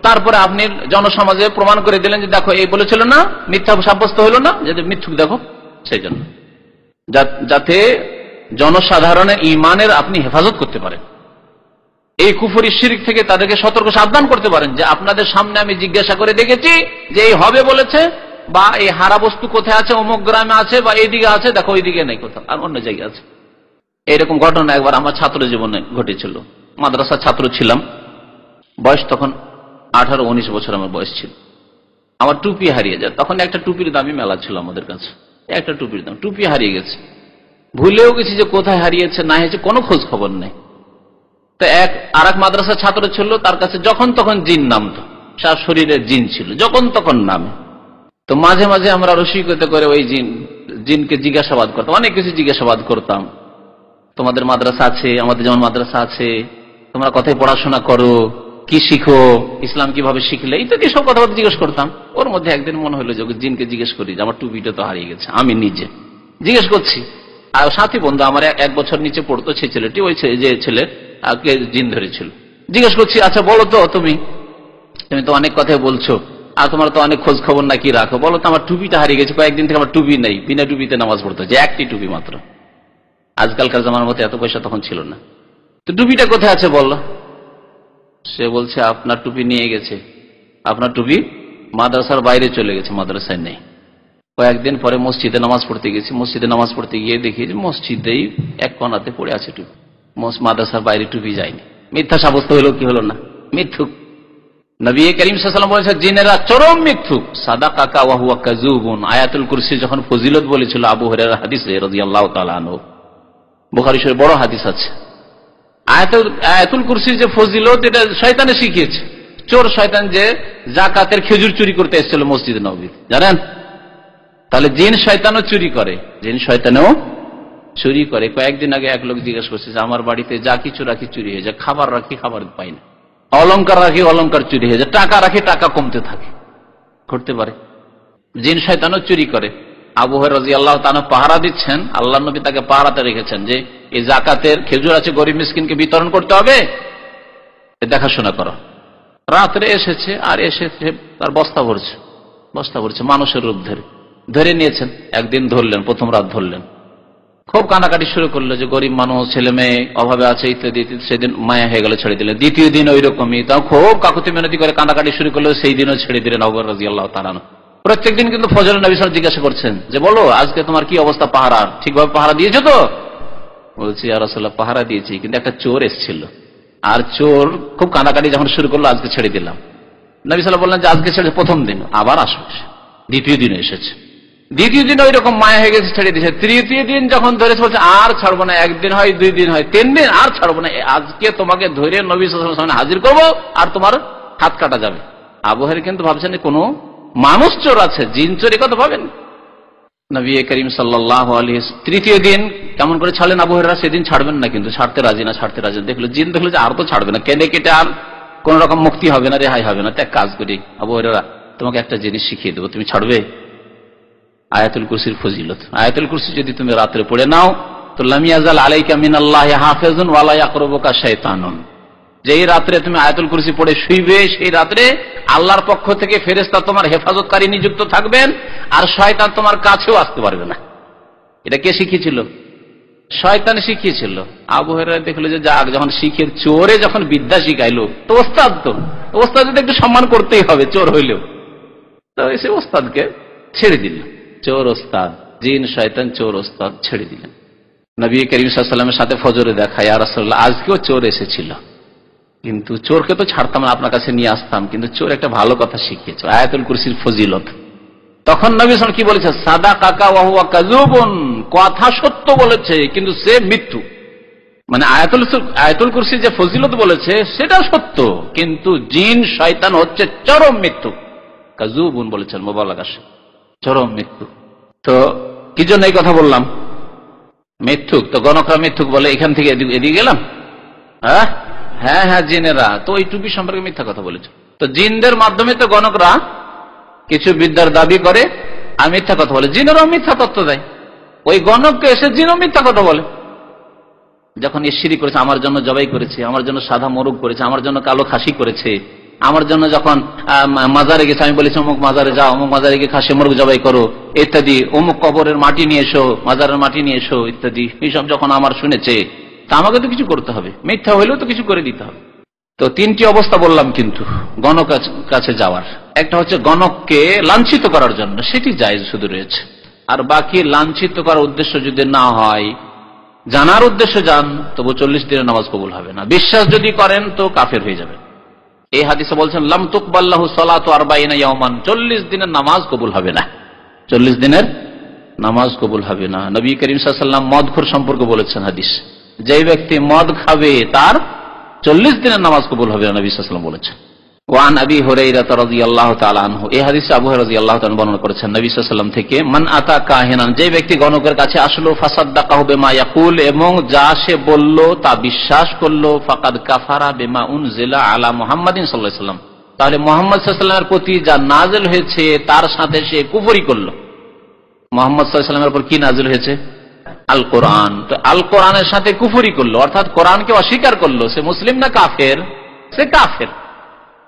তারপরে আপনি জনসমাজে প্রমাণ করে দিলেন যে দেখো এই বলেছিল না, মিথ্যা সাব্যস্ত হলো না, যাতে মিথ্যুক দেখো, সেই জন্য, যাতে জনসাধারণের ঈমানের আপনি হেফাজত করতে পারেন, এই কুফরি শিরক থেকে তাদেরকে সতর্ক সাবধান করতে পারেন, যে আপনাদের সামনে আমি জিজ্ঞাসা করে দেখেছি যে এই হবে বলেছে, বা এই হারা বস্তু কোথায় আছে, অমুক গ্রামে আছে, বা এইদিকে আছে, দেখো ওইদিকে নেই, কোথাও আর অন্য জায়গায় আছে। এইরকম ঘটনা একবার আমার ছাত্র জীবনে ঘটেছিল। মাদ্রাসার ছাত্র ছিলাম, বয়স তখন 18-19 বছর আমার বয়স ছিল। আমার টুপি হারিয়ে যায়, তখন একটা টুপির দামই মেলা ছিল আমাদের কাছে, একটা টুপির দাম, টুপি হারিয়ে গেছে, ভুলেও গেছি যে কোথায় হারিয়েছে না হয়েছে কোনো খোঁজ খবর নেই। তো আর এক মাদ্রাসার ছাত্র ছিল, তার কাছে যখন তখন জিন নামতো, তার শরীরে জিন ছিল, যখন তখন নামে। তো মাঝে মাঝে আমরা রসিকতা করে ওই জিনকে জিজ্ঞাসাবাদ করতাম, অনেক কিছু জিজ্ঞাসাবাদ করতাম। তোমাদের মাদ্রাসা আছে, আমাদের যেমন মাদ্রাসা আছে, তোমরা কোথায় পড়াশোনা করো, কি শিখো, ইসলাম কিভাবে শিখলে, ইত্যাদি সব কথাবার্তা জিজ্ঞেস করতাম। ওর মধ্যে একদিন মনে হলো যে জিনকে জিজ্ঞেস করি যে আমার টুপিটা তো হারিয়ে গেছে। আমি নিজে জিজ্ঞেস করছি, আর সাথী বন্ধু আমার 1 বছর নিচে পড়তো, সেই ছেলেটি, ওই যে ছেলে জিন ধরেছিল, জিজ্ঞেস করছি আচ্ছা বলো তো, তুমি তো অনেক কথাই বলছো, আর তোমার তো অনেক খোঁজ খবর নাকি রাখো, বলো তো আমার টুপিটা হারিয়ে গেছে, কয়েকদিন থেকে আমার টুপি নেই, বিনা টুপিতে নামাজ পড়তে হচ্ছে, একটি টুপি মাত্র। আজকালকার জামানার মতো এত পয়সা তখন ছিল না। তো টুপিটা কোথায় আছে বললো। সে বলছে আপনার টুপি নিয়ে গেছে, আপনার টুপি মাদ্রাসার বাইরে চলে গেছে, মাদ্রাসায় নেই। কয়েকদিন পরে মসজিদে নামাজ পড়তে গেছি, মসজিদে নামাজ পড়তে গিয়ে দেখি যে মসজিদেই এক কোণাতে পড়ে আছে টুপি, মাদ্রাসার বাইরে টুপি যায়নি। মিথ্যা সাব্যস্ত হলো কি হলো না? মিথ্যুক। নবী করিম সাল্লাল্লাহু আলাইহি ওয়াসাল্লাম বলেছেন জিনেরা চরম মিথ্যুক, সাদাকাকা ওয়া হুয়া কাযুবুন। আয়াতুল কুরসি যখন ফজিলত বলেছিল আবু হুরায়রা হাদিসে রাদিয়াল্লাহু তাআলা আনহু, বুখারী শরীফে বড় হাদিস আছে। আয়াতুল কুরসির যে ফজিলত, এটা শয়তানে শিখিয়েছে। চোর শয়তান যে যাকাতের খেজুর চুরি করতে এসেছিল মসজিদে নববীতে, জানেন? তাহলে জিন শয়তানও চুরি করে, জিন শয়তানও চুরি করে। কয়েকদিন আগে এক লোক জিজ্ঞাসা করছে যে আমার বাড়িতে যা কিছু রাখি চুরি হয়ে যায়, খাবার রাখি খাবার পাই না, অলংকার রাখি অলংকার চুরি হয়ে যায়, টাকা রাখি টাকা কমতে থাকে। ঘটতে পারে, জিন শয়তানও চুরি করে। আবু হুরায়রা রাদিয়াল্লাহু তাআলা পাহারা দিচ্ছেন, আল্লাহর নবী তাকে পাহারাতে রেখেছেন যে এই যাকাতের খেজুর আছে, গরিব মিসকিনকে বিতরণ করতে হবে, দেখাশোনা করো। রাত্রে এসেছে আর এসেছে তার বস্তা ভরছে মানুষের রূপ ধরে নিয়েছেন। একদিন ধরলেন, প্রথম রাত ধরলেন, খুব কান্নাকাটি শুরু করলো যে গরিব মানুষ, ছেলে মেয়ে অভাবে আছে ইত্যাদি। সেদিন মায়া হয়ে গেল, ছেড়ে দিলেন। দ্বিতীয় দিন ওই রকমই, তাও খুব কাকুতি মিনতি করে কান্নাকাটি শুরু করলো, সেই দিনও ছেড়ে দিলেন আবু বকর রাদিয়াল্লাহু তাআলা আনহু। প্রত্যেক দিন কিন্তু ফজরে নবী সাল্লাল্লাহু আলাইহি ওয়াসাল্লাম জিজ্ঞাসা করছেন যে বলো আজকে তোমার কি অবস্থা, পাহারার ঠিকভাবে পাহারা দিয়েছো তো? বলছি ইয়া রাসূলুল্লাহ পাহারা দিয়েছি, কিন্তু একটা চোর এসেছিল, আর চোর খুব কান্নাকাটি যখন শুরু করলো আজকে ছেড়ে দিলাম। নবী সাল্লাল্লাহু আলাইহি ওয়াসাল্লাম বললেন যে আজকে ছেড়ে, প্রথম দিন আবার আসবে। দ্বিতীয় দিন এসেছে, দ্বিতীয় দিন ওই রকম মায়া হয়ে গেছে, ছেড়ে দিয়েছে। তৃতীয় দিন যখন ধরেছে বলছে আর ছাড়বো না, একদিন হয়, 2 দিন হয়, 3 দিন, আর ছাড়বো না, আজকে তোমাকে ধরে নবী সাল্লাল্লাহু আলাইহি ওয়াসাল্লামের সামনে হাজির করবো আর তোমার হাত কাটা যাবে। আবু হুরায়রা কিন্তু ভাবছেন কোনো মানুষ চোর আছে, জিন চোর, এ কথা ভাবেন। নবী করিম সাল্লাল্লাহু আলাইহি ওয়াসাল্লাম তৃতীয় দিন কেমন করে ছাড়লেন আবু হুরায়রা, সেদিন ছাড়বেন না, কিন্তু ছাড়তে রাজি না। দেখলো জিন, দেখলো যে আর তো ছাড়বে না, কেটে আর কোন রকম মুক্তি হবে না, রেহাই হবে না। তো এক কাজ করি আবু হুরায়রা, তোমাকে একটা জিনিস শিখিয়ে দেবো, তুমি ছাড়বে? আয়াতুল কুরসির ফজিলত। আয়াতুল কুরসি যদি তুমি রাত্রে পড়ে নাও তো লাম ইয়াজাল আলাইকা মিনাল্লাহি হাফিজুন ওয়া লা ইয়াকরুবুকা শাইতানুন, যেই রাত্রে তুমি আয়াতুল কুরসি পড়ে শুইবে সেই রাত্রে আল্লাহর পক্ষ থেকে ফেরেশতা তোমার হেফাজতকারী নিযুক্ত থাকবেন, আর শয়তান তোমার কাছেও আসতে পারবে না। এটা কে শিখিয়েছিল? শয়তান শিখিয়েছিল। আবু হুরায়রা দেখলো যে যাক, যখন শিখের চোরে যখন বিদ্যা শিখাইলো, তো ওস্তাদ ওস্তাদকে একটু সম্মান করতেই হবে, চোর হইলেও। তো এসে ওস্তাদকে ছেড়ে দিল। চোর ওস্তাদ, জিন শয়তান চোর ওস্তাদ ছেড়ে দিলেন। নবী করিম সাল্লাল্লাহু আলাইহি ওয়াসাল্লামের সাথে ফজরে দেখা, ইয়া রাসূলুল্লাহ আজকেও চোর এসেছিল, কিন্তু চোরকে তো ছাড়তাম না, আপনার কাছে নিয়ে আসতাম, কিন্তু চোর একটা ভালো কথা শিখিয়েছে, আয়াতুল কুরসির ফজিলত। তখন নবী সাল্লাল্লাহু আলাইহি ওয়াসাল্লাম কি বলেছে? সাদাকাকা ওয়া হুয়া কাযুবুন, কথা সত্য বলেছে কিন্তু সে মিথ্যু। মানে আয়াতুল কুরসি যে ফজিলত বলেছে সেটা সত্য, কিন্তু জিন শয়তান হচ্ছে চরম মিথ্যু। কাযুবুন বলেছেন মুবালাগা, চরম মিথ্যু। তো কি জন্য এই কথা বললাম? মিথ্যুক, তো গণকরা মিথ্যুক বলে। এখান থেকে এদিকে গেলাম। হ্যাঁ, জিনেরা তো ওই টুপি সম্পর্কে মিথ্যা কথা বলেছে। তো জিনদের মাধ্যমে তো গণকরা কিছু বিদ্যার দাবি করে আর মিথ্যা কথা বলে, জিনেরাও মিথ্যা তত্ত্ব দেয়। ওই গণককে এসে জিনও মিথ্যা কথা বলে। যখন শিরক করেছে, আমার জন্য জবাই করেছে, আমার জন্য সাদা মোরগ করেছে, আমার জন্য কালো খাসি করেছে, আমার জন্য যখন মাজারে গেছে আমি বলেছি অমুক মাজারে যাও, অমুক মাজারে গিয়ে খাসি মোরগ জবাই করো ইত্যাদি, অমুক কবরের মাটি নিয়ে এসো, মাজারের মাটি নিয়ে এসো ইত্যাদি, এইসব যখন আমার শুনেছে, তা আমাকে তো কিছু করতে হবে, মিথ্যা হইলেও তো কিছু করে দিতে হবে। তো 3টি অবস্থা বললাম কিন্তু গণক কাছে যাওয়ার। একটা হচ্ছে গণককে লাঞ্ছিত করার জন্য, সেটি জায়েজ শুধু রয়েছে। আর বাকি লাঞ্ছিত করার উদ্দেশ্য যদি না হয়, জানার উদ্দেশ্যে যান, তবু 40 দিনের নামাজ কবুল হবে না। বিশ্বাস যদি করেন তো কাফের হয়ে যাবে। এই হাদিসে বলছেন লাম তুকবাল্লাহু সালাতু 40 ইয়াওমান, 40 দিনের নামাজ কবুল হবে না, 40 দিনের নামাজ কবুল হবে না। নবী করিম সাল্লাল্লাহু আলাইহি ওয়াসাল্লাম মদখোর সম্পর্কে বলেছেন হাদিস, যে ব্যক্তি মদ খাবে তার 40 দিনের নামাজ কবুল হবে না, নবী সাল্লাল্লাহু আলাইহি ওয়াসাল্লাম বলেছেন। ওয়ান আবি হুরায়রা রাদিয়াল্লাহু তাআলা আনহু, এই হাদিসে আবু হুরায়রা রাদিয়াল্লাহু তাআলা বর্ণনা করেছেন নবী সাল্লাল্লাহু আলাইহি ওয়াসাল্লাম থেকে, মান আতা কাহিনান, যে ব্যক্তি গণকের কাছে আসলো, ফাসাদ্দাকাহু বিমা ইয়াকুল, এবং যা সে বলল তা বিশ্বাস করলো, ফাকাদ কাফারা বিমা উনজিলা আলা মুহাম্মাদিন সাল্লাল্লাহু আলাইহি ওয়াসাল্লাম, তাহলে মুহাম্মদ সাল্লাল্লাহু আলাইহি ওয়াসাল্লামের প্রতি যা নাযিল হয়েছে তার সাথে সে কুফরি করলো। মুহাম্মদ সাল্লাল্লাহু আলাইহি ওয়াসাল্লামের উপর কি নাযিল হয়েছে? আল কোরআন। তো আল কোরআনের সাথে কুফরি করলো, অর্থাৎ কোরআনকে অস্বীকার করলো। সে মুসলিম না কাফের? সে কাফের।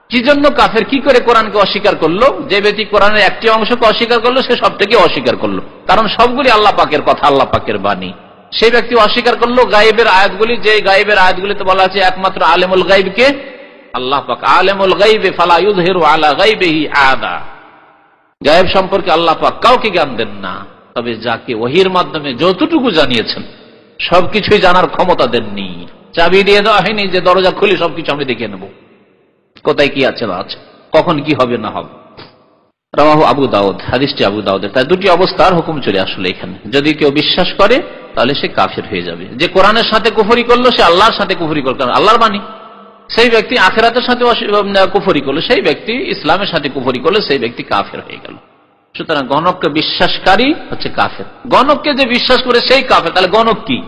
কি জন্য কাফের? কি করে কোরআনকে অস্বীকার করলো? যে ব্যক্তি কোরআনের একটি অংশকে অস্বীকার করলো সে সবটাকে অস্বীকার করলো, কারণ সবগুলি আল্লাহ পাকের কথা, আল্লাহ পাকের বাণী। সেই ব্যক্তি অস্বীকার করলো গায়েবের আয়াতগুলি, যে গায়েবের আয়াতগুলিতে বলা আছে একমাত্র আলেমুল গাইবকে আল্লাহ পাক, আলেমুল গাইবে ফালা ইউযহিরু আলা গাইবিহি আহাদা, গায়েব সম্পর্কে আল্লাহ পাক কাউকে জ্ঞান দেন না, তবে যাকে ওহীর মাধ্যমে যতটুকু জানিয়েছেন সবকিছুই জানার ক্ষমতা দেননি। চাবি দিয়ে দেওয়া হয়নি যে দরজা খুলে সবকিছু আমি দেখে নেব, কোথায় কি আছে না আছে, কখন কি হবে না হবে। রাওয়াহু আবু দাউদ, হাদিসটি আবু দাউদের। তাই 2টি অবস্থার হুকুম চলে আসলে এখানে। যদি কেউ বিশ্বাস করে তাহলে সে কাফের হয়ে যাবে। যে কোরআনের সাথে কুফরি করলো সে আল্লাহর সাথে কুফরি করলো, কারণ আল্লাহর বাণী। সেই ব্যক্তি আখিরাতের সাথে কুফরি করলো, সেই ব্যক্তি ইসলামের সাথে কুফরি করলো, সেই ব্যক্তি কাফের হয়ে গেল। সুতরাং গণককে বিশ্বাসকারী হচ্ছে কাফের। গণককে যে বিশ্বাস করে সেই কাফের, তাহলে গণক কি?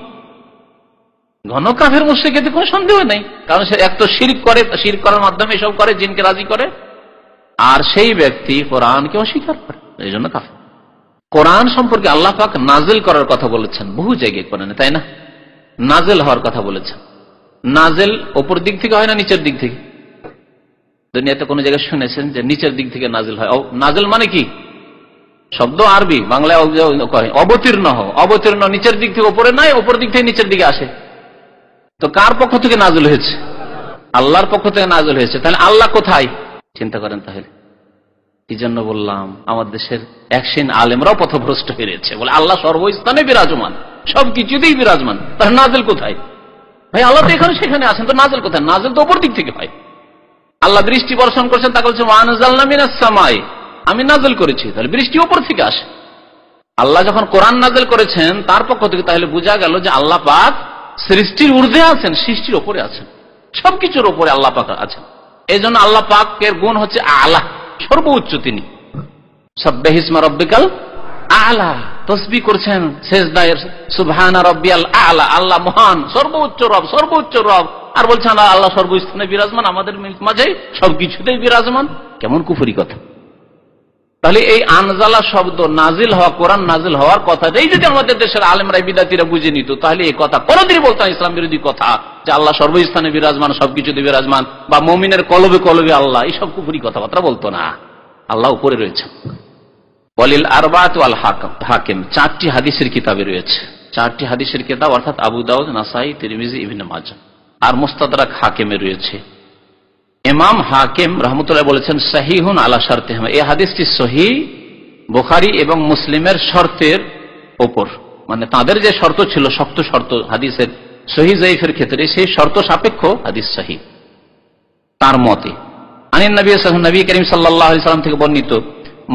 গণক কাফের মুশরিক, এতে কোনো সন্দেহ নেই, কারণ সে এক তো শিরক করে, শিরক করার মাধ্যমে এসব করে, জিনকে রাজি করে, আর সেই ব্যক্তি কোরআনকে অস্বীকার করে, এই জন্য কাফের। কোরআন সম্পর্কে আল্লাহ পাক নাজিল করার কথা বলেছেন বহু জায়গায় কোরআনে, তাই না? নাজিল হওয়ার কথা বলেছেন। নাজেল উপর দিক থেকে হয় না নিচের দিক থেকে? দুনিয়াতে কোন জায়গায় শুনেছেন যে নিচের দিক থেকে নাজেল হয়? নাজেল মানে কি শব্দ আরবি, বাংলায় অবতীর্ণ হও। অবতীর্ণ নিচের দিক থেকে উপরে নয়, উপর দিক থেকে নিচের দিকে আসে। তো কার পক্ষ থেকে নাজেল হয়েছে? আল্লাহর পক্ষ থেকে নাজেল হয়েছে। তাহলে আল্লাহ কোথায়? চিন্তা করেন। তাহলে কি জন্য বললাম আমাদের দেশের একশিন আলেমরাও পথভ্রষ্ট হয়েছে, বলে আল্লাহ সর্বস্থানে বিরাজমান, সবকিছুতেই বিরাজমান, তাহলে নাজেল কোথায়? ভাই আল্লাহ তো এখানে সেখানে আছেন, তো নাজেল কোথায়? নাজেল তো উপর দিক থেকে হয়। আল্লাহ বৃষ্টি বর্ষণ করছেন, তাকে বলছে ওয়ানজালনা মিনাস সামাই, আমি নাজেল করেছি, তাহলে বৃষ্টি উপর থেকে আসে। আল্লাহ যখন কোরআন নাজেল করেছেন তার পক্ষ থেকে, তাহলে বোঝা গেল যে আল্লাহ পাক সৃষ্টির ঊর্ধ্বে আছেন, সৃষ্টির উপরে আছেন, সবকিছুর উপরে আল্লাহ পাক আছেন। এই জন্য আল্লাহ পাকের গুণ হচ্ছে আলা, সর্বোচ্চ তিনি। সাব্বিহিসমা রাব্বিকাল আলা, তাসবিহ করছেন সেজদায়, সুবহানা রাব্বিয়াল আলা, আল্লাহ মহান, সর্বোচ্চ রব, সর্বোচ্চ রব। আর বলছেন আল্লাহ সর্বস্থানে বিরাজমান, আমাদের মাঝে সবকিছুতেই বিরাজমান। কেমন কুফরি কথা! তাহলে এই আনজালা শব্দ নাজিল হওয়া, কোরআন নাজিল হওয়ার কথাটাই যদি আমাদের দেশের আলেমরা বিদাতিরা বুঝে নিত, তাহলে এই কথা কোনদিনই বলতো না, ইসলাম বিরোধী কথা, যে আল্লাহ সর্বস্থানে বিরাজমান, সবকিছুতে বিরাজমান, বা মুমিনের কলবে কলবে আল্লাহ, এইসব কুফরি কথাবার্তা বলতো না। আল্লাহ উপরে রয়েছে। ওয়ালিল আরবাআত ওয়াল হাকিম, 4টি হাদিসের কিতাবে রয়েছে। 4টি হাদিসের কিতাব অর্থাৎ আবু দাউদ, নাসাই, তিরমিজি, ইবনে মাজাহ, আর মুস্তাদরাক হাকিমে রয়েছে। ইমাম হাকিম রাহমাতুল্লাহ বলেছেন সহিহুন আলা শারতিহিমা, এই হাদিসটি সহিহ বুখারী এবং মুসলিমের শর্তের উপর, মানে তাদের যে শর্ত ছিল, শক্ত শর্ত হাদিসের সহিহ যায়েফের ক্ষেত্রে, সেই শর্ত সাপেক্ষ হাদিস সহিহ তার মতে। আনিন নবী সাল্লাল্লাহু নবী করিম সাল্লাল্লাহু আলাইহি সাল্লাম থেকে বর্ণিত,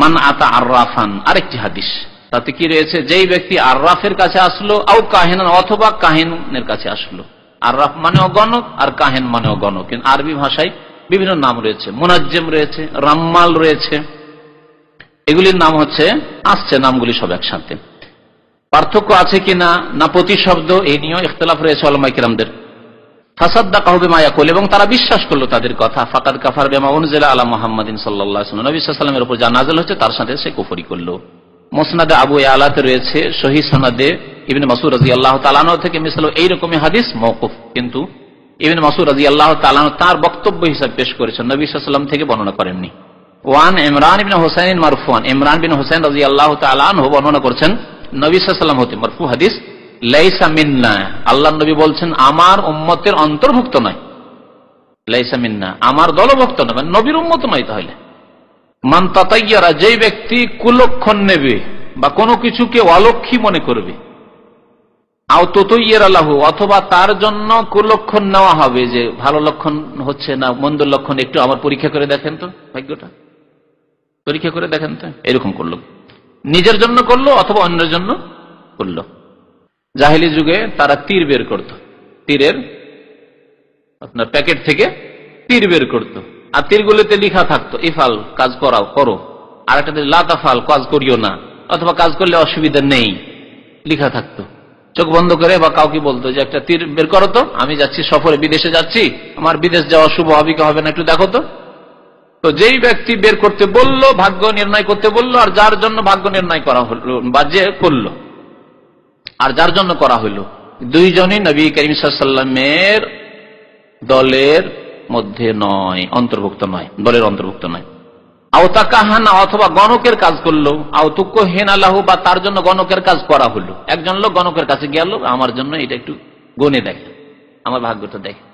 মান আতা আররাফান, আরেকটি হাদিস, তাতে কি রয়েছে? যেই ব্যক্তি আররাফের কাছে আসলো, আও কাহিনান, অথবা কাহিনের কাছে আসলো। আররাফ মানেও গণক, আর কাহিন মানেও গণক, কিন্তু আরবি ভাষায় বিভিন্ন নাম রয়েছে, মুনাজ্জেম রয়েছে, রাম্মাল রয়েছে, এগুলির নাম হচ্ছে, আসছে নামগুলি সব একসাথে। পার্থক্য আছে কিনা না প্রতিশব্দ, এই নিয়েও ইখতিলাফ রয়েছে উলামায়ে কিরামদের। ফাসাদ্দাকাহু বিমা ইয়াকুল, এবং তারা বিশ্বাস করলো তাদের কথা। ফাকাদ কাফার বিমা উনজিলা আলা মুহাম্মাদিন সাল্লাল্লাহু আলাইহি ওয়াসাল্লাম, নবী সাল্লাল্লাহু আলাইহি ওয়াসাল্লামের উপর যা নাযিল হচ্ছে তার সাথে সে কুফরি করলো। মুসনাদে আবু ইয়ালাতে রয়েছে, সহিহ সনদে ইবনে মাসউদ রাদিয়াল্লাহু তাআলা আনহু থেকে মিসলু এইরকমই হাদিস মাওকুফ, কিন্তু ইবনে মাসউদ রাদিয়াল্লাহু তাআলা আনহু তার বক্তব্য হিসাবে পেশ করেছেন, নবী সাল্লাল্লাহু আলাইহি ওয়াসাল্লাম থেকে বর্ণনা করেননি। ওয়ান ইমরান ইবনে হুসাইন মারফুআন, ইমরান বিন হুসাইন রাদিয়াল্লাহু তাআলা আনহু বর্ণনা করেছেন নবী সাল্লাল্লাহু আলাইহি ওয়াসাল্লাম হতে মারফু হাদিস, লাইসা মিন্না, আল্লাহর নবী বলছেন আমার উম্মতের অন্তর্ভুক্ত নয়। লাইসা মিন্না, আমার দলভুক্ত নয়, মানে নবীর উম্মত নয়। তাহলে মান তাতাইয়ারা, যে ব্যক্তি কুলক্ষণ নেবে বা কোনো কিছুকে অলক্ষী মনে করবে, আও তাতাইয়ারা লাহু, অথবা তার জন্য কুলক্ষণ নেওয়া হবে, যে ভালো লক্ষণ হচ্ছে না মন্দ লক্ষণ, একটু আমার পরীক্ষা করে দেখেন তো, ভাগ্যটা পরীক্ষা করে দেখেন তো, এরকম করলো, নিজের জন্য করলো অথবা অন্যের জন্য করলো। জাহেলি যুগে তারা তীর বের করত, তীরের আপনার প্যাকেট থেকে তীর বের করতো, আর তীরগুলোতে লিখা থাকতো ইফাল, কাজ করাও করো, আর একটা লা তাফাল, কাজ করিও না, অথবা কাজ করলে অসুবিধা নেই, লিখা থাকতো। চোখ বন্ধ করে বা কাউকে বলতো যে একটা তীর বের করো তো, আমি যাচ্ছি সফরে, বিদেশে যাচ্ছি, আমার বিদেশ যাওয়া শুভ হবে কি হবে না একটু দেখো তো। তো যেই ব্যক্তি বের করতে বললো, ভাগ্য নির্ণয় করতে বললো, আর যার জন্য ভাগ্য নির্ণয় করা হলো বা যে করলো আর যার জন্য করা হলো, দুইজনই নবী করিম সাল্লাল্লাহু আলাইহি ওয়াসাল্লামের দলের মধ্যে নয়, অন্তর্ভুক্ত নয়, দলের অন্তর্ভুক্ত নয়। আওতা কাহানা, অথবা গণকের কাজ করলো, আওতুক হেন আল্লাহু, বা তার জন্য গণকের কাজ করা হলো। একজন লোক গণকের কাছে গেল, আমার জন্য এটা একটু গণে দেখেন, আমার ভাগ্যটা দেখেন,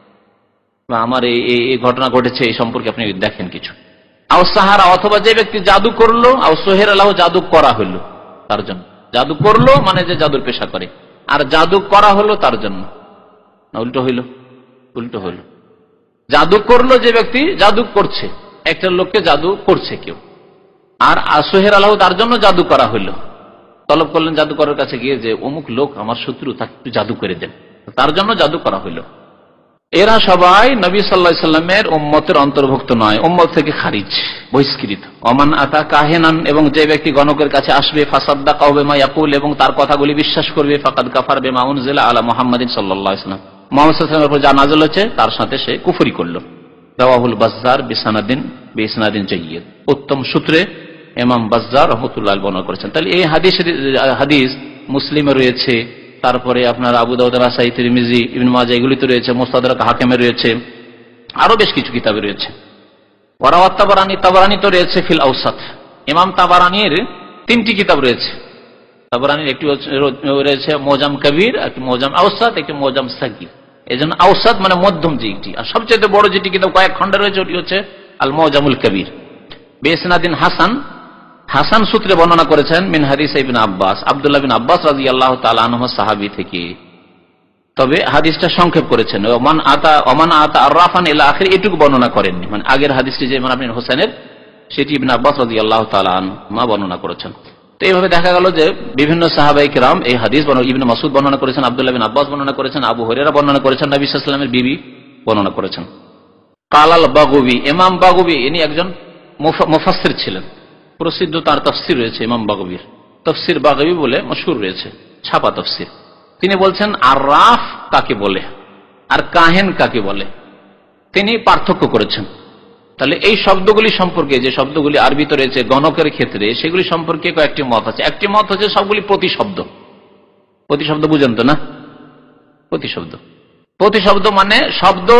বা আমার এই ঘটনা ঘটেছে এই সম্পর্কে আপনি দেখেন কিছু। আও সাহারা, অথবা যে ব্যক্তি জাদু করলো, আও সোহের আল্লাহ, জাদু করা হলো তার জন্য, জাদু করলো মানে যে জাদুর পেশা করে, আর জাদু করা হলো তার জন্য, না উল্টো হইল? উল্টো হইল। জাদু করলো যে ব্যক্তি জাদু করছে, একটা লোককে জাদু করছে কেউ, আর সোহের আল্লাহ তার জন্য জাদু করা হইলো, তলব করলেন জাদুকরের কাছে গিয়ে যে অমুক লোক আমার শত্রু, তাকে একটু জাদু করে দেন, তার জন্য জাদু করা হইলো। এরা সবাই নবী সাল্লাল্লাহু আলাইহি ওয়াসাল্লামের উম্মতের অন্তর্ভুক্ত নয়, উম্মত থেকে খারিজ, বহিষ্কৃত। ওমান আতা কাহিনান, এবং যে ব্যক্তি গণকের কাছে আসবে, ফাসাদ্দাকাহু বিমা ইয়াকুল, এবং তার কথাগুলি বিশ্বাস করবে, ফাকাদ কাফার বিমা উনজিলা আলা মুহাম্মাদিন সাল্লাল্লাহু আলাইহি ওয়াসাল্লাম, মুহাম্মদ সাল্লাল্লাহু আলাইহি ওয়াসাল্লামের উপর যা নাযিল হয়েছে তার সাথে সে কুফরি করলো। রাওয়াহুল বাজ্জার বিসনাদিন জাইয়্যিদ, উত্তম সূত্রে ইমাম বাজ্জার রাহমাতুল্লাহ আলাইহি বর্ণনা করেছেন। তাহলে এই হাদিস মুসলিমে রয়েছে, তারপরে আপনার আবু দাউদ, নাসাই, তিরমিজি, ইবনে মাজাহ এগুলিতে রয়েছে, মুস্তাদরাক হাকিমে রয়েছে, আরো বেশ কিছু কিতাবে রয়েছে। ওয়ারাওয়াত তাবারানী, তাবারানী তো রয়েছে ফিল আওসাত। ইমাম তাবারানীর 3টি কিতাব রয়েছে। তাবারানীর একটি রয়েছে মোজাম কবির, একটি মোজাম আওসাত, একটি মোজাম সাগীর। এই জন্য আওসাত মানে মধ্যম যেটি, আর সবচেয়ে বড় যেটি কিতাব কয়েক খণ্ডে রয়েছে ওটি হচ্ছে আল মোজামুল কবির। বিসনাদিন হাসান, হাসান সূত্রে বর্ণনা করেছেন মিন হাদিস ইবনে আব্বাস, আব্দুল্লাহ বিন আব্বাস রাদিয়াল্লাহু তাআলা আনহু সাহাবী থেকে। তবে হাদিসটা সংক্ষেপ করেছেন, ওমান আতা আররাফান ইলা আখির, এটুকু বর্ণনা করেননি। মানে আগের হাদিসটি যে ইমাম ইবনে হোসেনের, সেটি ইবনে আব্বাস রাদিয়াল্লাহু তাআলা আনহুমা বর্ণনা করেছেন। তো এইভাবে দেখা গেল যে বিভিন্ন সাহাবায়ে কেরাম এই হাদিস ইবনে মাসউদ বর্ণনা করেছেন, আব্দুল্লাহ বিন আব্বাস বর্ণনা করেছেন, আবু হুরায়রা বর্ণনা করেছেন, নবী সাল্লাল্লাহু আলাইহি ওয়াসাল্লামের বিবি বর্ণনা করেছেন। কালাল বাগবী, ইমাম বাগবী ইনি একজন মুফাসসির ছিলেন, প্রসিদ্ধ তার তাফসীর রয়েছে ইমাম বাগবীর, তাফসীর বাগবী বলে মশহুর রয়েছে, ছাপা তাফসীর। তিনি বলছেন আররাফ কাকে বলে আর কাহেন কাকে বলে, তিনি পার্থক্য করেছেন। তাহলে এই শব্দগুলি সম্পর্কে, যে শব্দগুলি আরবিতে রয়েছে গণকের ক্ষেত্রে, সেগুলি সম্পর্কে কয়েকটি মত আছে। একটি মত হচ্ছে সবগুলি প্রতিশব্দ। প্রতিশব্দ বুঝেন তো না? প্রতিশব্দ, প্রতিশব্দ মানে শব্দ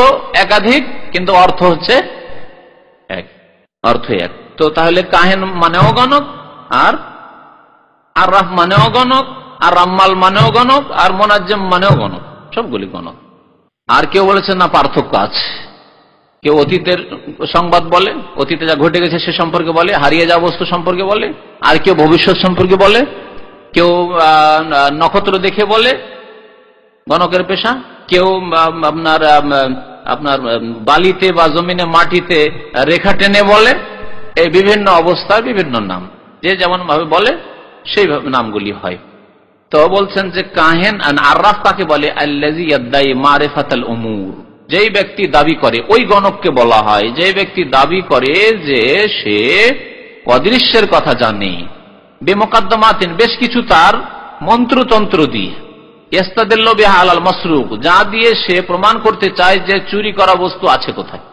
একাধিক কিন্তু অর্থ হচ্ছে এক, অর্থ এক। তো তাহলে কাহেন মানেও গণক, আর আররাফ মানেও গণক, আর রাম্মাল মানেও গণক, আর মোনাজ্জেম মানেও গণক, সবগুলি গণক। আর কেউ বলেছেন না, পার্থক্য আছে। কেউ অতীতের সংবাদ বলে, অতীতে যা ঘটে গেছে সে সম্পর্কে বলে, হারিয়ে যাওয়া বস্তু সম্পর্কে বলে। আর কেউ ভবিষ্যৎ সম্পর্কে বলে, কেউ নক্ষত্র দেখে বলে, গণকের পেশা। কেউ আপনার বালিতে বা জমিনে মাটিতে রেখা টেনে বলে। এই বিভিন্ন অবস্থার বিভিন্ন নাম, যে যেমন ভাবে বলে সেই নামগুলি হয়। তো বলছেন যে কাহেন আররাফ কাকে বলে, আল্লাযী ইয়াদদাই মারিফাতাল উমুর, যেই ব্যক্তি দাবি করে, ওই গণককে বলা হয় যে ব্যক্তি দাবি করে যে সে অদৃশ্যের কথা জানে, বেমুকাদ্দামাতিন, বেশ কিছু তার মন্ত্রতন্ত্র দিয়ে, ইস্তাদিল্লু বিহা আলাল মাসরুক, যা দিয়ে সে প্রমাণ করতে চায় যে চুরি করা বস্তু আছে কোথায়,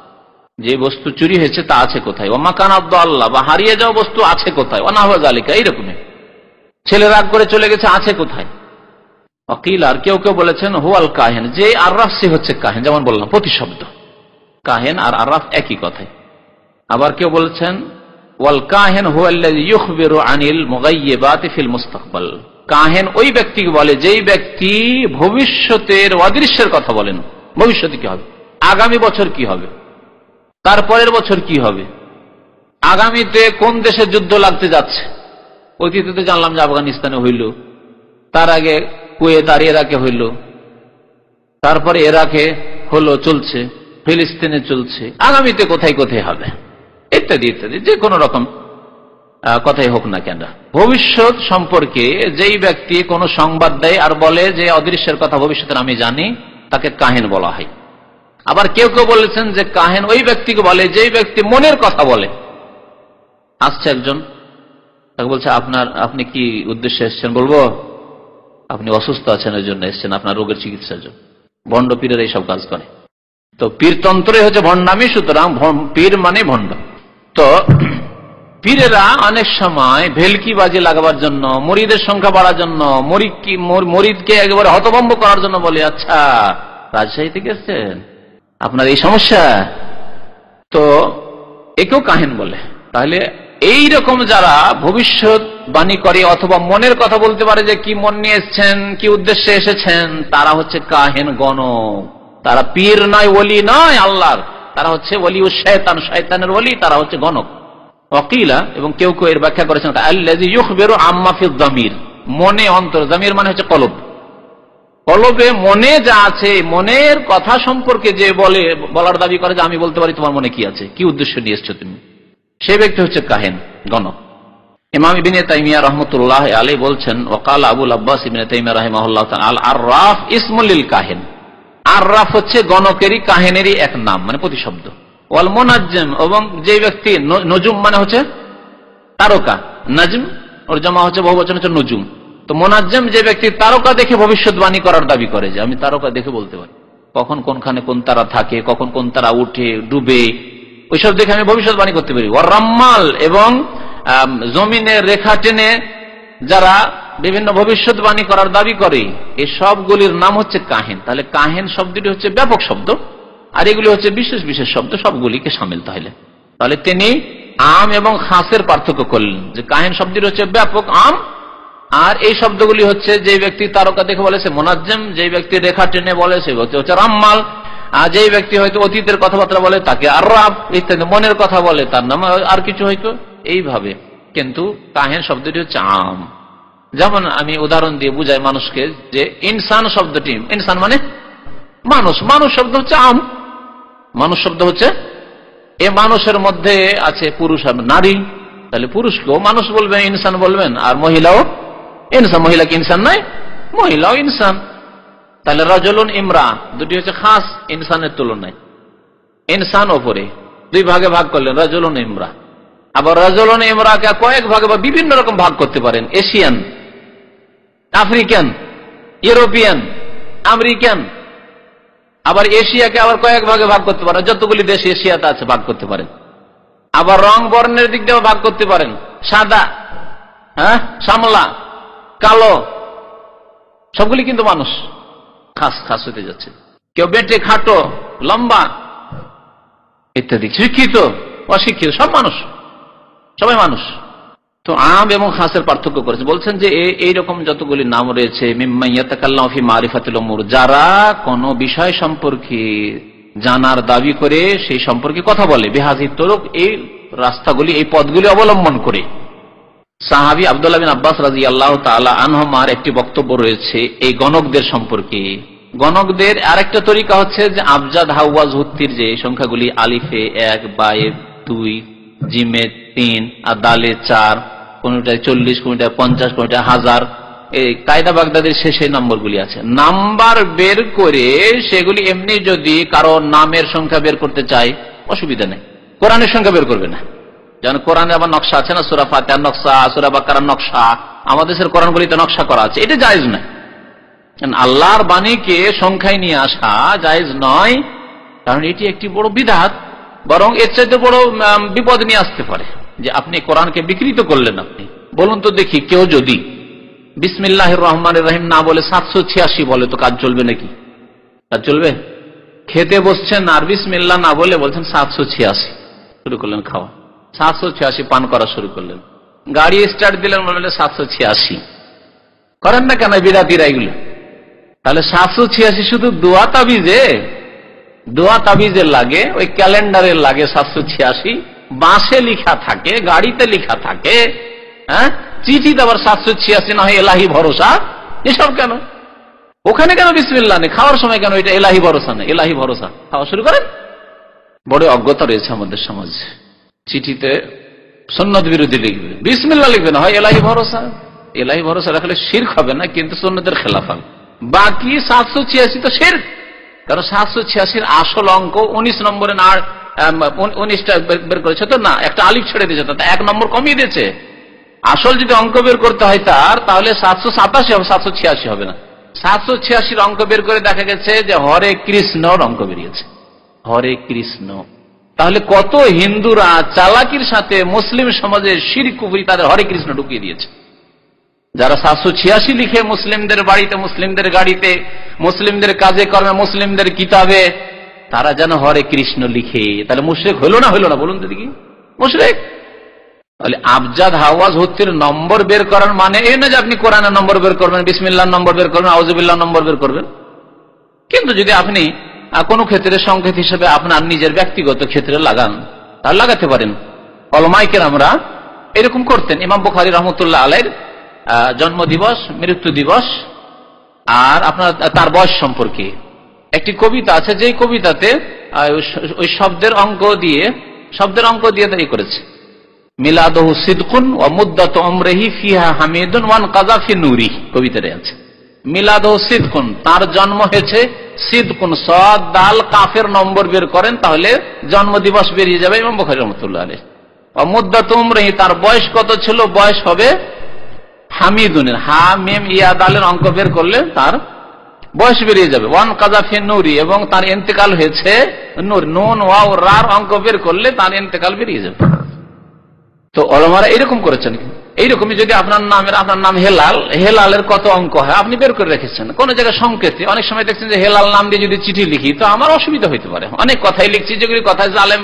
যে বস্তু চুরি হয়েছে তা আছে কোথায়, ওয়া মাকান আল্লাহ, বা হারিয়ে যাওয়া বস্তু আছে কোথায়, ওয়া নাহওয়া যালিকা, এইরকমই। ছেলে রাগ করে চলে গেছে, আছে কোথায়। অকিল, আর কেউ কেউ বলেছেন হুয়াল কাহেন, যে আররাফ সে হচ্ছে কাহেন, যেমন বললাম প্রতিশব্দ। কাহেন আর আররাফ একই কথাই। আবার কেউ বলেছেন ওয়াল কাহেন হুয়াল্লাযী ইখবিরু আনিল মুগায়্যিবাতি ফিল মুস্তাকবাল, কাহেন ওই ব্যক্তিকে বলে যেই ব্যক্তি ভবিষ্যতের অদৃশ্যের কথা বলেন। ভবিষ্যতে কি হবে, আগামী বছর কি হবে, তারপরের বছর কি হবে, আগামীতে কোন দেশে যুদ্ধ লাগতে যাচ্ছে। অতীতে তো জানলাম যে আফগানিস্তানে হইল, তার আগে কুয়েত আর ইরাকে হইল, তারপরে ইরাকে হলো, চলছে, ফিলিস্তিনে চলছে, আগামীতে কোথায় কোথায় হবে, ইত্যাদি ইত্যাদি, যে কোনো রকম কথাই হোক না কেন। ভবিষ্যৎ সম্পর্কে যেই ব্যক্তি কোনো সংবাদ দেয় আর বলে যে অদৃশ্যের কথা ভবিষ্যতের আমি জানি, তাকে কাহেন বলা হয়। আবার কেউ কেউ বলেছেন যে কাহেন ওই ব্যক্তিকে বলে যেই ব্যক্তি মনের কথা বলে। আসছে একজন, তাকে বলছে আপনি কি উদ্দেশ্যে এসছেন, বলবো আপনি অসুস্থ আছেন, ওই জন্য এসছেন, আপনার রোগের চিকিৎসার জন্য। ভণ্ড পীরের এইসব কাজ করে। তো পীরতন্ত্রে হচ্ছে ভণ্ডামি, সুতরাং পীর মানে ভণ্ড। তো পীরেরা অনেক সময় ভেলকিবাজি লাগাবার জন্য, মুরিদের সংখ্যা বাড়ার জন্য, মুরিদকে একেবারে হতভম্ব করার জন্য বলে, আচ্ছা রাজশাহী থেকে এসছেন, আপনার এই সমস্যা, তো একেও কাহেন বলে। তাহলে এই রকম যারা ভবিষ্যৎ বাণী করে অথবা মনের কথা বলতে পারে যে কি মন নিয়ে এসছেন, কি উদ্দেশ্যে এসেছেন, তারা হচ্ছে কাহেন গণক। তারা পীর নয়, ওলি নয় আল্লাহর, তারা হচ্ছে ওলি ও শয়তান, শয়তানের ওলি, তারা হচ্ছে গণক। ওয়াকিলা, এবং কেউ কেউ এর ব্যাখ্যা করেছেন আল্লাযী ইখবিরু আম্মা ফিয যামির, মনে অন্তর, যামির মানে হচ্ছে কলব, কলবে মনে যা আছে, মনের কথা সম্পর্কে যে বলার দাবি করে যে আমি বলতে পারি তোমার মনে কি আছে, কি উদ্দেশ্য নিয়ে এসছো তুমি, সেই ব্যক্তি হচ্ছে কাহেন গণক। ইমাম ইবনে তাইমিয়া রাহমাতুল্লাহ আলাইহি বলছেন, ওয়াকাল আবুল আব্বাস ইবনে তাইমিয়া রাহিমাহুল্লাহ তাআলা আল আররাফ ইসমুল লিল কাহেন, আররাফ হচ্ছে গণকেরই, কাহেনেরই এক নাম, মানে প্রতিশব্দ। ওয়াল মুনাজ্জিম, এবং যে ব্যক্তি, নজুম মানে হচ্ছে তারকা, নাজম ওর জমা হচ্ছে বহুবচন হচ্ছে নজুম। তো মুনাজ্জিম যে ব্যক্তি তারকা দেখে ভবিষ্যৎবাণী করার দাবি করে যে আমি তারকা দেখে বলতে পারি কখন কোনখানে কোন তারা থাকে, কখন কোন তারা উঠে ডুবে, ওইসব দেখে আমি ভবিষ্যৎবাণী করতে পারি। ওয়ার রাম্মাল, এবং জমিনে রেখা টেনে যারা বিভিন্ন ভবিষ্যৎবাণী করার দাবি করে, এই সবগুলির নাম হচ্ছে কাহিন। তাহলে কাহিন শব্দটি হচ্ছে ব্যাপক শব্দ, আর এগুলি হচ্ছে বিশেষ বিশেষ শব্দ, সবগুলিকে সামিল। তাহলে তিনি আম এবং খাসের পার্থক্য করলেন, যে কাহিন শব্দটি হচ্ছে ব্যাপক আম, আর এই শব্দগুলি হচ্ছে যে ব্যক্তি তারকা দেখে বলে সে মোনাজ্জেম, যে ব্যক্তি রেখা টেনে বলে সে ব্যক্তি হচ্ছে রাম্মাল, আর যে ব্যক্তি হয়তো অতীতের কথাবার্তা বলে তাকে আররাফ ইত্যাদি, মনের কথা বলে তার নাম আর কিছু হয়তো এইভাবে। কিন্তু কাহিন শব্দটি হচ্ছে আম। যেমন আমি উদাহরণ দিয়ে বুঝাই মানুষকে, যে ইনসান শব্দটি, ইনসান মানে মানুষ, মানুষ শব্দ হচ্ছে আম, মানুষ শব্দ হচ্ছে এ মানুষের মধ্যে আছে পুরুষ আর নারী, তাহলে পুরুষকেও মানুষ বলবেন, ইনসান বলবেন, আর মহিলাও ইনসান, মহিলা কি ইনসান নয়, মহিলাও ইনসান। তাহলে রাজুলুন ইমরা দুটি হচ্ছে খাস ইনসানের তুলনায়, ইনসান ওপরে দুই ভাগে ভাগ করলেন রাজুলুন ইমরা। আবার রাজুলুন ইমরাকে কয়েক ভাগে বা বিভিন্ন রকম ভাগ করতে পারেন, এশিয়ান, আফ্রিকান, ইউরোপিয়ান, আমেরিকান। আবার এশিয়াকে আবার কয়েক ভাগে ভাগ করতে পারেন, যতগুলি দেশ এশিয়াতে আছে ভাগ করতে পারেন। আবার রং বর্ণের দিক দিয়েও ভাগ করতে পারেন, সাদা, শ্যামলা, কালো, সবগুলি কিন্তু মানুষ, খাস খাস হতে যাচ্ছে। কেউ বেটে, খাটো, লম্বা ইত্যাদি, শিক্ষিত, অশিক্ষিত, সব মানুষ, সবাই মানুষ। তো আম এবং খাসের পার্থক্য করেছে, বলছেন যে এইরকম যতগুলি নাম রয়েছে, মিম্মা ইয়াতাকাল্লামু ফি মারিফাতিল উমুর, যারা কোন বিষয় সম্পর্কে জানার দাবি করে সেই সম্পর্কে কথা বলে, বিহাজি তরুক, এই রাস্তাগুলি, এই পথগুলি অবলম্বন করে। সাহাবী আব্দুল্লাহ বিন আব্বাস রাদিয়াল্লাহু তাআলা আনহুমার একটি বক্তব্য রয়েছে এই গণকদের সম্পর্কে। গণকদের আরেকটা তরিকা হচ্ছে যে আবজাদ, হাওয়াজ, হুত্তির যে সংখ্যাগুলি, আলিফে 1, বায়ে 2, জিমে 3 আর দালে 4, কোনটায় 40, কোনটায় 50, কোনটায় 1000, এই কায়দা বাগদাদের শেষে নম্বরগুলি আছে। নাম্বার বের করে সেগুলি এমনি যদি কারো নামের সংখ্যা বের করতে চায় অসুবিধা নেই, কোরআনের সংখ্যা বের করবে না। যেমন কোরআনে আবার নকশা আছে না, সূরা ফাতিহার নকশা, সূরা বাকারার নকশা, আমাদের দেশের কোরআনগুলিতে নকশা করা আছে, এটা জায়েজ নয়। আল্লাহর বাণীকে সংখ্যায় নিয়ে আসা জায়েজ নয়, কারণ এটি একটি বড় বিদআত, বরং এর চাইতে বড় বিপদ নিয়ে আসতে পারে, যে আপনি কোরআনকে বিকৃত করলেন। আপনি বলুন তো দেখি, কেউ যদি বিসমিল্লাহির রহমানির রহিম না বলে 786 বলে, তো কাজ চলবে নাকি? কাজ চলবে? খেতে বসছেন আর বিসমিল্লাহ না বলে বলছেন 786, শুরু করলেন খাওয়া, 786 পান করা শুরু করলেন। গাড়ি স্টার্ট দিলেন, বললেন 786, করেন না কেন বিদাতিরা এগুলো? তাহলে 786 শুধু দোয়া তাবিজের লাগে, ওই ক্যালেন্ডারের লাগে 786, বাসে লিখা থাকে, গাড়িতে লিখা থাকে, চিঠিতে আবার 786 না হয় এলাহি ভরসা, এসব কেন? ওখানে কেন বিসমিল্লাহ নেই? খাওয়ার সময় কেন এটা এলাহি ভরসা নেই? এলাহি ভরসা, খাওয়া শুরু করেন। বড় অজ্ঞতা রয়েছে আমাদের সমাজে। চিঠিতে সুন্নত বিরোধী লিখবে, বিসমিল্লাহ লিখবে না, হয় এলাহি ভরসা। এলাহি ভরসা রাখলে শিরক হবে না, কিন্তু সুন্নতের খেলাফ হবে। বাকি 786 তো শিরক, কারণ 786 আসল অঙ্ক 19 নম্বরে না 19টা বের করেছে তো না, একটা আলিফ ছেড়ে দিয়েছে, তো 1 নম্বর কমিয়ে দিয়েছে। আসল যদি অঙ্ক বের করতে হয় তাহলে 787 হবে, 786 হবে না। 786 অঙ্ক বের করে দেখা গেছে যে হরে কৃষ্ণর অঙ্ক বেরিয়েছে, হরে কৃষ্ণ। তাহলে কত হিন্দুরা চালাকির সাথে মুসলিম সমাজের শিরক কুফরি তাদের হরে কৃষ্ণ ঢুকিয়ে দিয়েছে। যারা 786 লিখে মুসলিমদের বাড়িতে, মুসলিমদের গাড়িতে, মুসলিমদের কাজে কর্মে, মুসলিমদের কিতাবে, তারা যেন হরে কৃষ্ণ লিখে, তাহলে মুশরিক হইল না বলুন তো দেখি? মুশরিক। তাহলে আবজাদ, হাওয়াজ, হুত্তির নম্বর বের করার মানে এই না যে আপনি কোরআনের নম্বর বের করবেন, বিসমিল্লাহর নম্বর বের করবেন, আউযুবিল্লাহর নম্বর বের করবেন। কিন্তু যদি আপনি কোন ক্ষেত্রে সংকেত হিসেবে আপনার নিজের ব্যক্তিগত ক্ষেত্রে লাগান, তার লাগাতে পারেন। উলামায়ে কেরামরা এরকম করতেন। ইমাম বুখারী রাহমাতুল্লাহ আলাইহির জন্ম দিবস, মৃত্যু দিবস আর আপনার তার বয়স সম্পর্কে একটি কবিতা আছে, যে কবিতাতে ওই শব্দের অঙ্ক দিয়ে দায়ী করেছে। মিলাদুহু সিদকুন ওয়া মুদ্দাতু উমরিহি ফিহা হামিদুন ওয়ান কাযা ফি নূরি, কবিতায় আছে মিলাদুহু সিদকুন, তার জন্ম হয়েছে সিদকুন, সাদ দাল কাফের নম্বর বের করেন তাহলে জন্ম দিবস বেরিয়ে যাবে ইমাম বুখারী রাহমাতুল্লাহ আলাইহি। ওয়া মুদ্দাতু উমরিহি, তার বয়স কত ছিল? বয়স হবে হামিদুনের, হা মিম ইয়া দালের অঙ্ক বের করলে তার বয়স বেরিয়ে যাবে। ওয়ান কাযা ফি নূরি, এবং তার ইন্তেকাল হয়েছে নূর, নুন ওয়াও রার অঙ্ক বের করলে তার ইন্তেকাল বেরিয়ে যাবে। তো ওলামারা এরকম করেছেন। এইরকমই যদি আপনার নাম হেলাল, হেলালের কত অঙ্ক হয় আপনি বের করে রেখেছেন। কোন জায়গায় সংকেতে অনেক সময় দেখছেন যে হেলাল নাম দিয়ে যদি চিঠি লিখি তো আমার অসুবিধা হইতে পারে। অনেক কথাই লিখছি যেগুলি কথা জালেম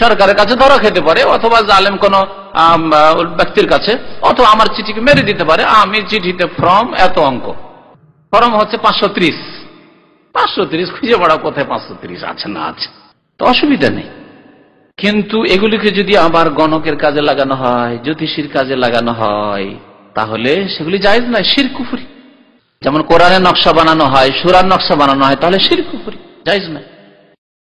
সরকারের কাছে ধরা খেতে পারে, অথবা জালেম কোন ব্যক্তির কাছে, অথবা আমার চিঠিকে মেরে দিতে পারে। আমি চিঠিতে ফর্ম এত অঙ্ক, ফর্ম হচ্ছে 530 খুঁজে পড়া কোথায় 530 আছে না আছে, তো অসুবিধা নেই। কিন্তু এগুলিকে যদি আবার গণকের কাজে লাগানো হয়, জ্যোতিষীর কাজে লাগানো হয়, তাহলে সেগুলি জায়েজ নয়, শিরক কুফরি। যেমন কোরআনের নকশা বানানো হয়, সূরার নকশা বানানো হয়, তাহলে শিরক কুফরি, জায়েজ নয়।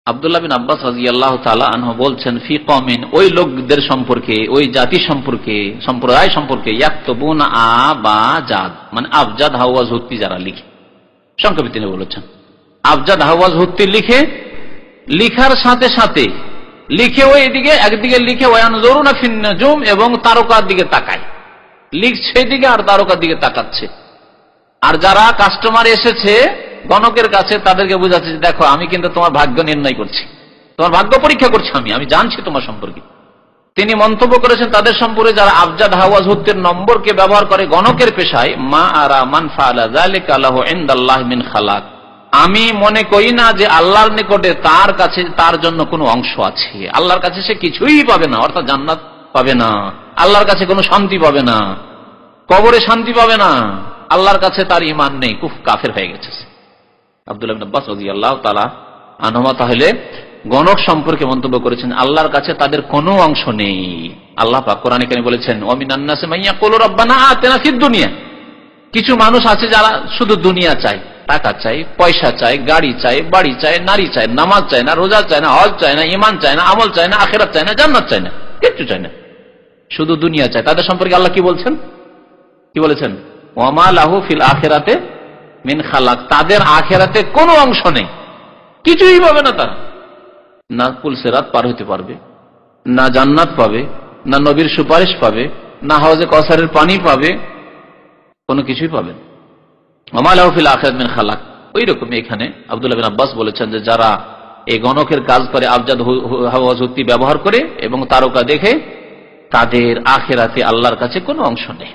আব্দুল্লাহ বিন আব্বাস রাদিয়াল্লাহু তাআলা আনহু বলছেন, ফি কওমিন, ওই লোকদের সম্পর্কে, ওই জাতি সম্পর্কে, সম্প্রদায় সম্পর্কে, ইয়াকতুবুনা আবাজাদ, মানে আবজাদ হাওয়াজ হুত্তি যারা লিখে, সংক্ষেপে তিনি বলেছেন আবজাদ হাওয়াজ হুত্তি লিখে, লিখার সাথে সাথে লিখে ওই দিকে একদিকে লিখে ওয়ানজুরুনা ফিন নুজুম, এবং তারকার দিকে তাকায়, লিখছে দিকে আর তারকার দিকে তাকাচ্ছে। আর যারা কাস্টমার এসেছে গণকের কাছে তাদেরকে বোঝাচ্ছে, দেখো আমি কিন্তু তোমার ভাগ্য নির্ণয় করছি, তোমার ভাগ্য পরীক্ষা করছি, আমি জানছি তোমার সম্পর্কে। তিনি মন্তব্য করেছেন তাদের সম্পর্কে যারা আবজাদ হাওয়াজ হুত্তির নম্বরকে ব্যবহার করে গণকের পেশায়, মা আরা মান ফাআলা যালিকা লাহু ইনদাল্লাহি মিন খালাক, আমি মনে করি না যে আল্লাহর নিকটে তার কাছে তার জন্য কোনো অংশ আছে। আল্লাহর কাছে সে কিছুই পাবে না, অর্থাৎ জান্নাত পাবে না, আল্লাহর কাছে কোনো শান্তি পাবে না, কবরে শান্তি পাবে না, আল্লাহর কাছে তার ঈমান নেই, কাফের হয়ে গেছে। আব্দুল্লাহ ইবনে আব্বাস রাদিয়াল্লাহু তাআলা আনহুমা তাহলে গণক সম্পর্কে মন্তব্য করেছেন আল্লাহর কাছে তাদের কোনো অংশ নেই। আল্লাহ পাক কোরআনে কারিমে বলেছেন, ওয়া মিনান নাসি মান ইয়াকুলু রাব্বানা আতিনা ফিদ দুনিয়া, কিছু মানুষ আছে যারা শুধু দুনিয়া চায়, টাকা চাই, পয়সা চাই, গাড়ি চাই, বাড়ি চাই, নারী চাই, নামাজ চায় না, রোজা চায় না, হজ চায় না, ঈমান চায় না, আমল চায় না, আখিরাত চায় না, জান্নাত চায় না, কিচ্ছু চায় না, শুধু দুনিয়া চায়। তাদের সম্পর্কে আল্লাহ কি বলছেন? ওয়া মা লাহু ফিল আখিরাতে মিন খালাক, তাদের আখিরাতে কোনো অংশ নেই, কিছুই পাবে না তারা। না পুল সিরাত পার হতে পারবে, না জান্নাত পাবে, না নবীর সুপারিশ পাবে, না হাউজে কাউসারের পানি পাবে, কোনো কিছুই পাবে না। ওয়া মা লাহু ফিল আখিরাতি মিন খালাক। ওই রকমই এখানে আব্দুল্লাহ বিন আব্বাস বলেছেন যে যারা এই গণকের কাজ করে, আবজাদ হাওয়াজ হুত্তি ব্যবহার করে এবং তারকা দেখে, তাদের আখিরাতে আল্লাহর কাছে কোনো অংশ নেই।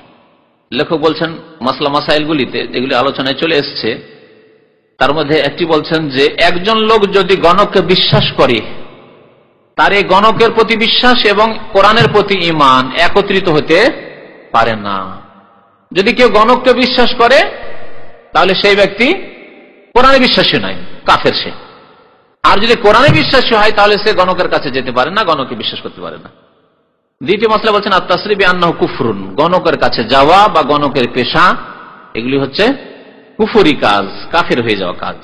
লেখক বলছেন মাসলা মাসাইলগুলিতে যেগুলি আলোচনায় চলে এসছে তার মধ্যে একটি বলছেন যে একজন লোক যদি গণককে বিশ্বাস করে, তার এই গণকের প্রতি বিশ্বাস এবং কোরআনের প্রতি ঈমান একত্রিত হতে পারে না। যদি কেউ গণককে বিশ্বাস করে তাহলে সেই ব্যক্তি কোরআনে বিশ্বাসী নয়, কাফের সে। আর যদি কোরআনে বিশ্বাসী হয় তাহলে সে গণকের কাছে যেতে পারে না, গণককে বিশ্বাস করতে পারে না। দ্বিতীয় মাসলা বলছেন আত-তাসরি বিআন্নাহু কুফরুন, গণকের কাছে যাওয়া বা গণকের পেশা এগুলি হচ্ছে কুফরি কাজ, কাফের হয়ে যাওয়া কাজ।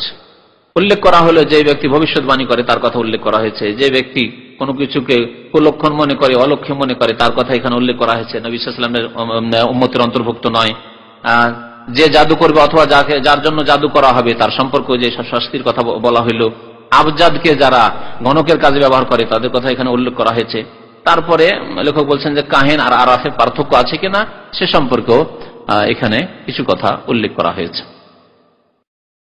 উল্লেখ করা হলো যে ব্যক্তি ভবিষ্যৎবাণী করে তার কথা উল্লেখ করা হয়েছে, যে ব্যক্তি কোনো কিছুকে কুলক্ষণ মনে করে, অলক্ষ্য মনে করে তার কথা এখানে উল্লেখ করা হয়েছে, নবী সাল্লাল্লাহু আলাইহি ওয়াসাল্লামের উম্মতের অন্তর্ভুক্ত নয়। যে জাদু করবে অথবা যার জন্য জাদু করা হবে তার সম্পর্কে যে শাস্তির কথা বলা হইলো, আবজাদকে যারা গণকের কাজে ব্যবহার করে তাদের কথা এখানে উল্লেখ করা হয়েছে। তারপরে লেখক বলছেন যে কাহিন আর আরাফে পার্থক্য আছে কিনা সে সম্পর্কেও এখানে কিছু কথা উল্লেখ করা হয়েছে।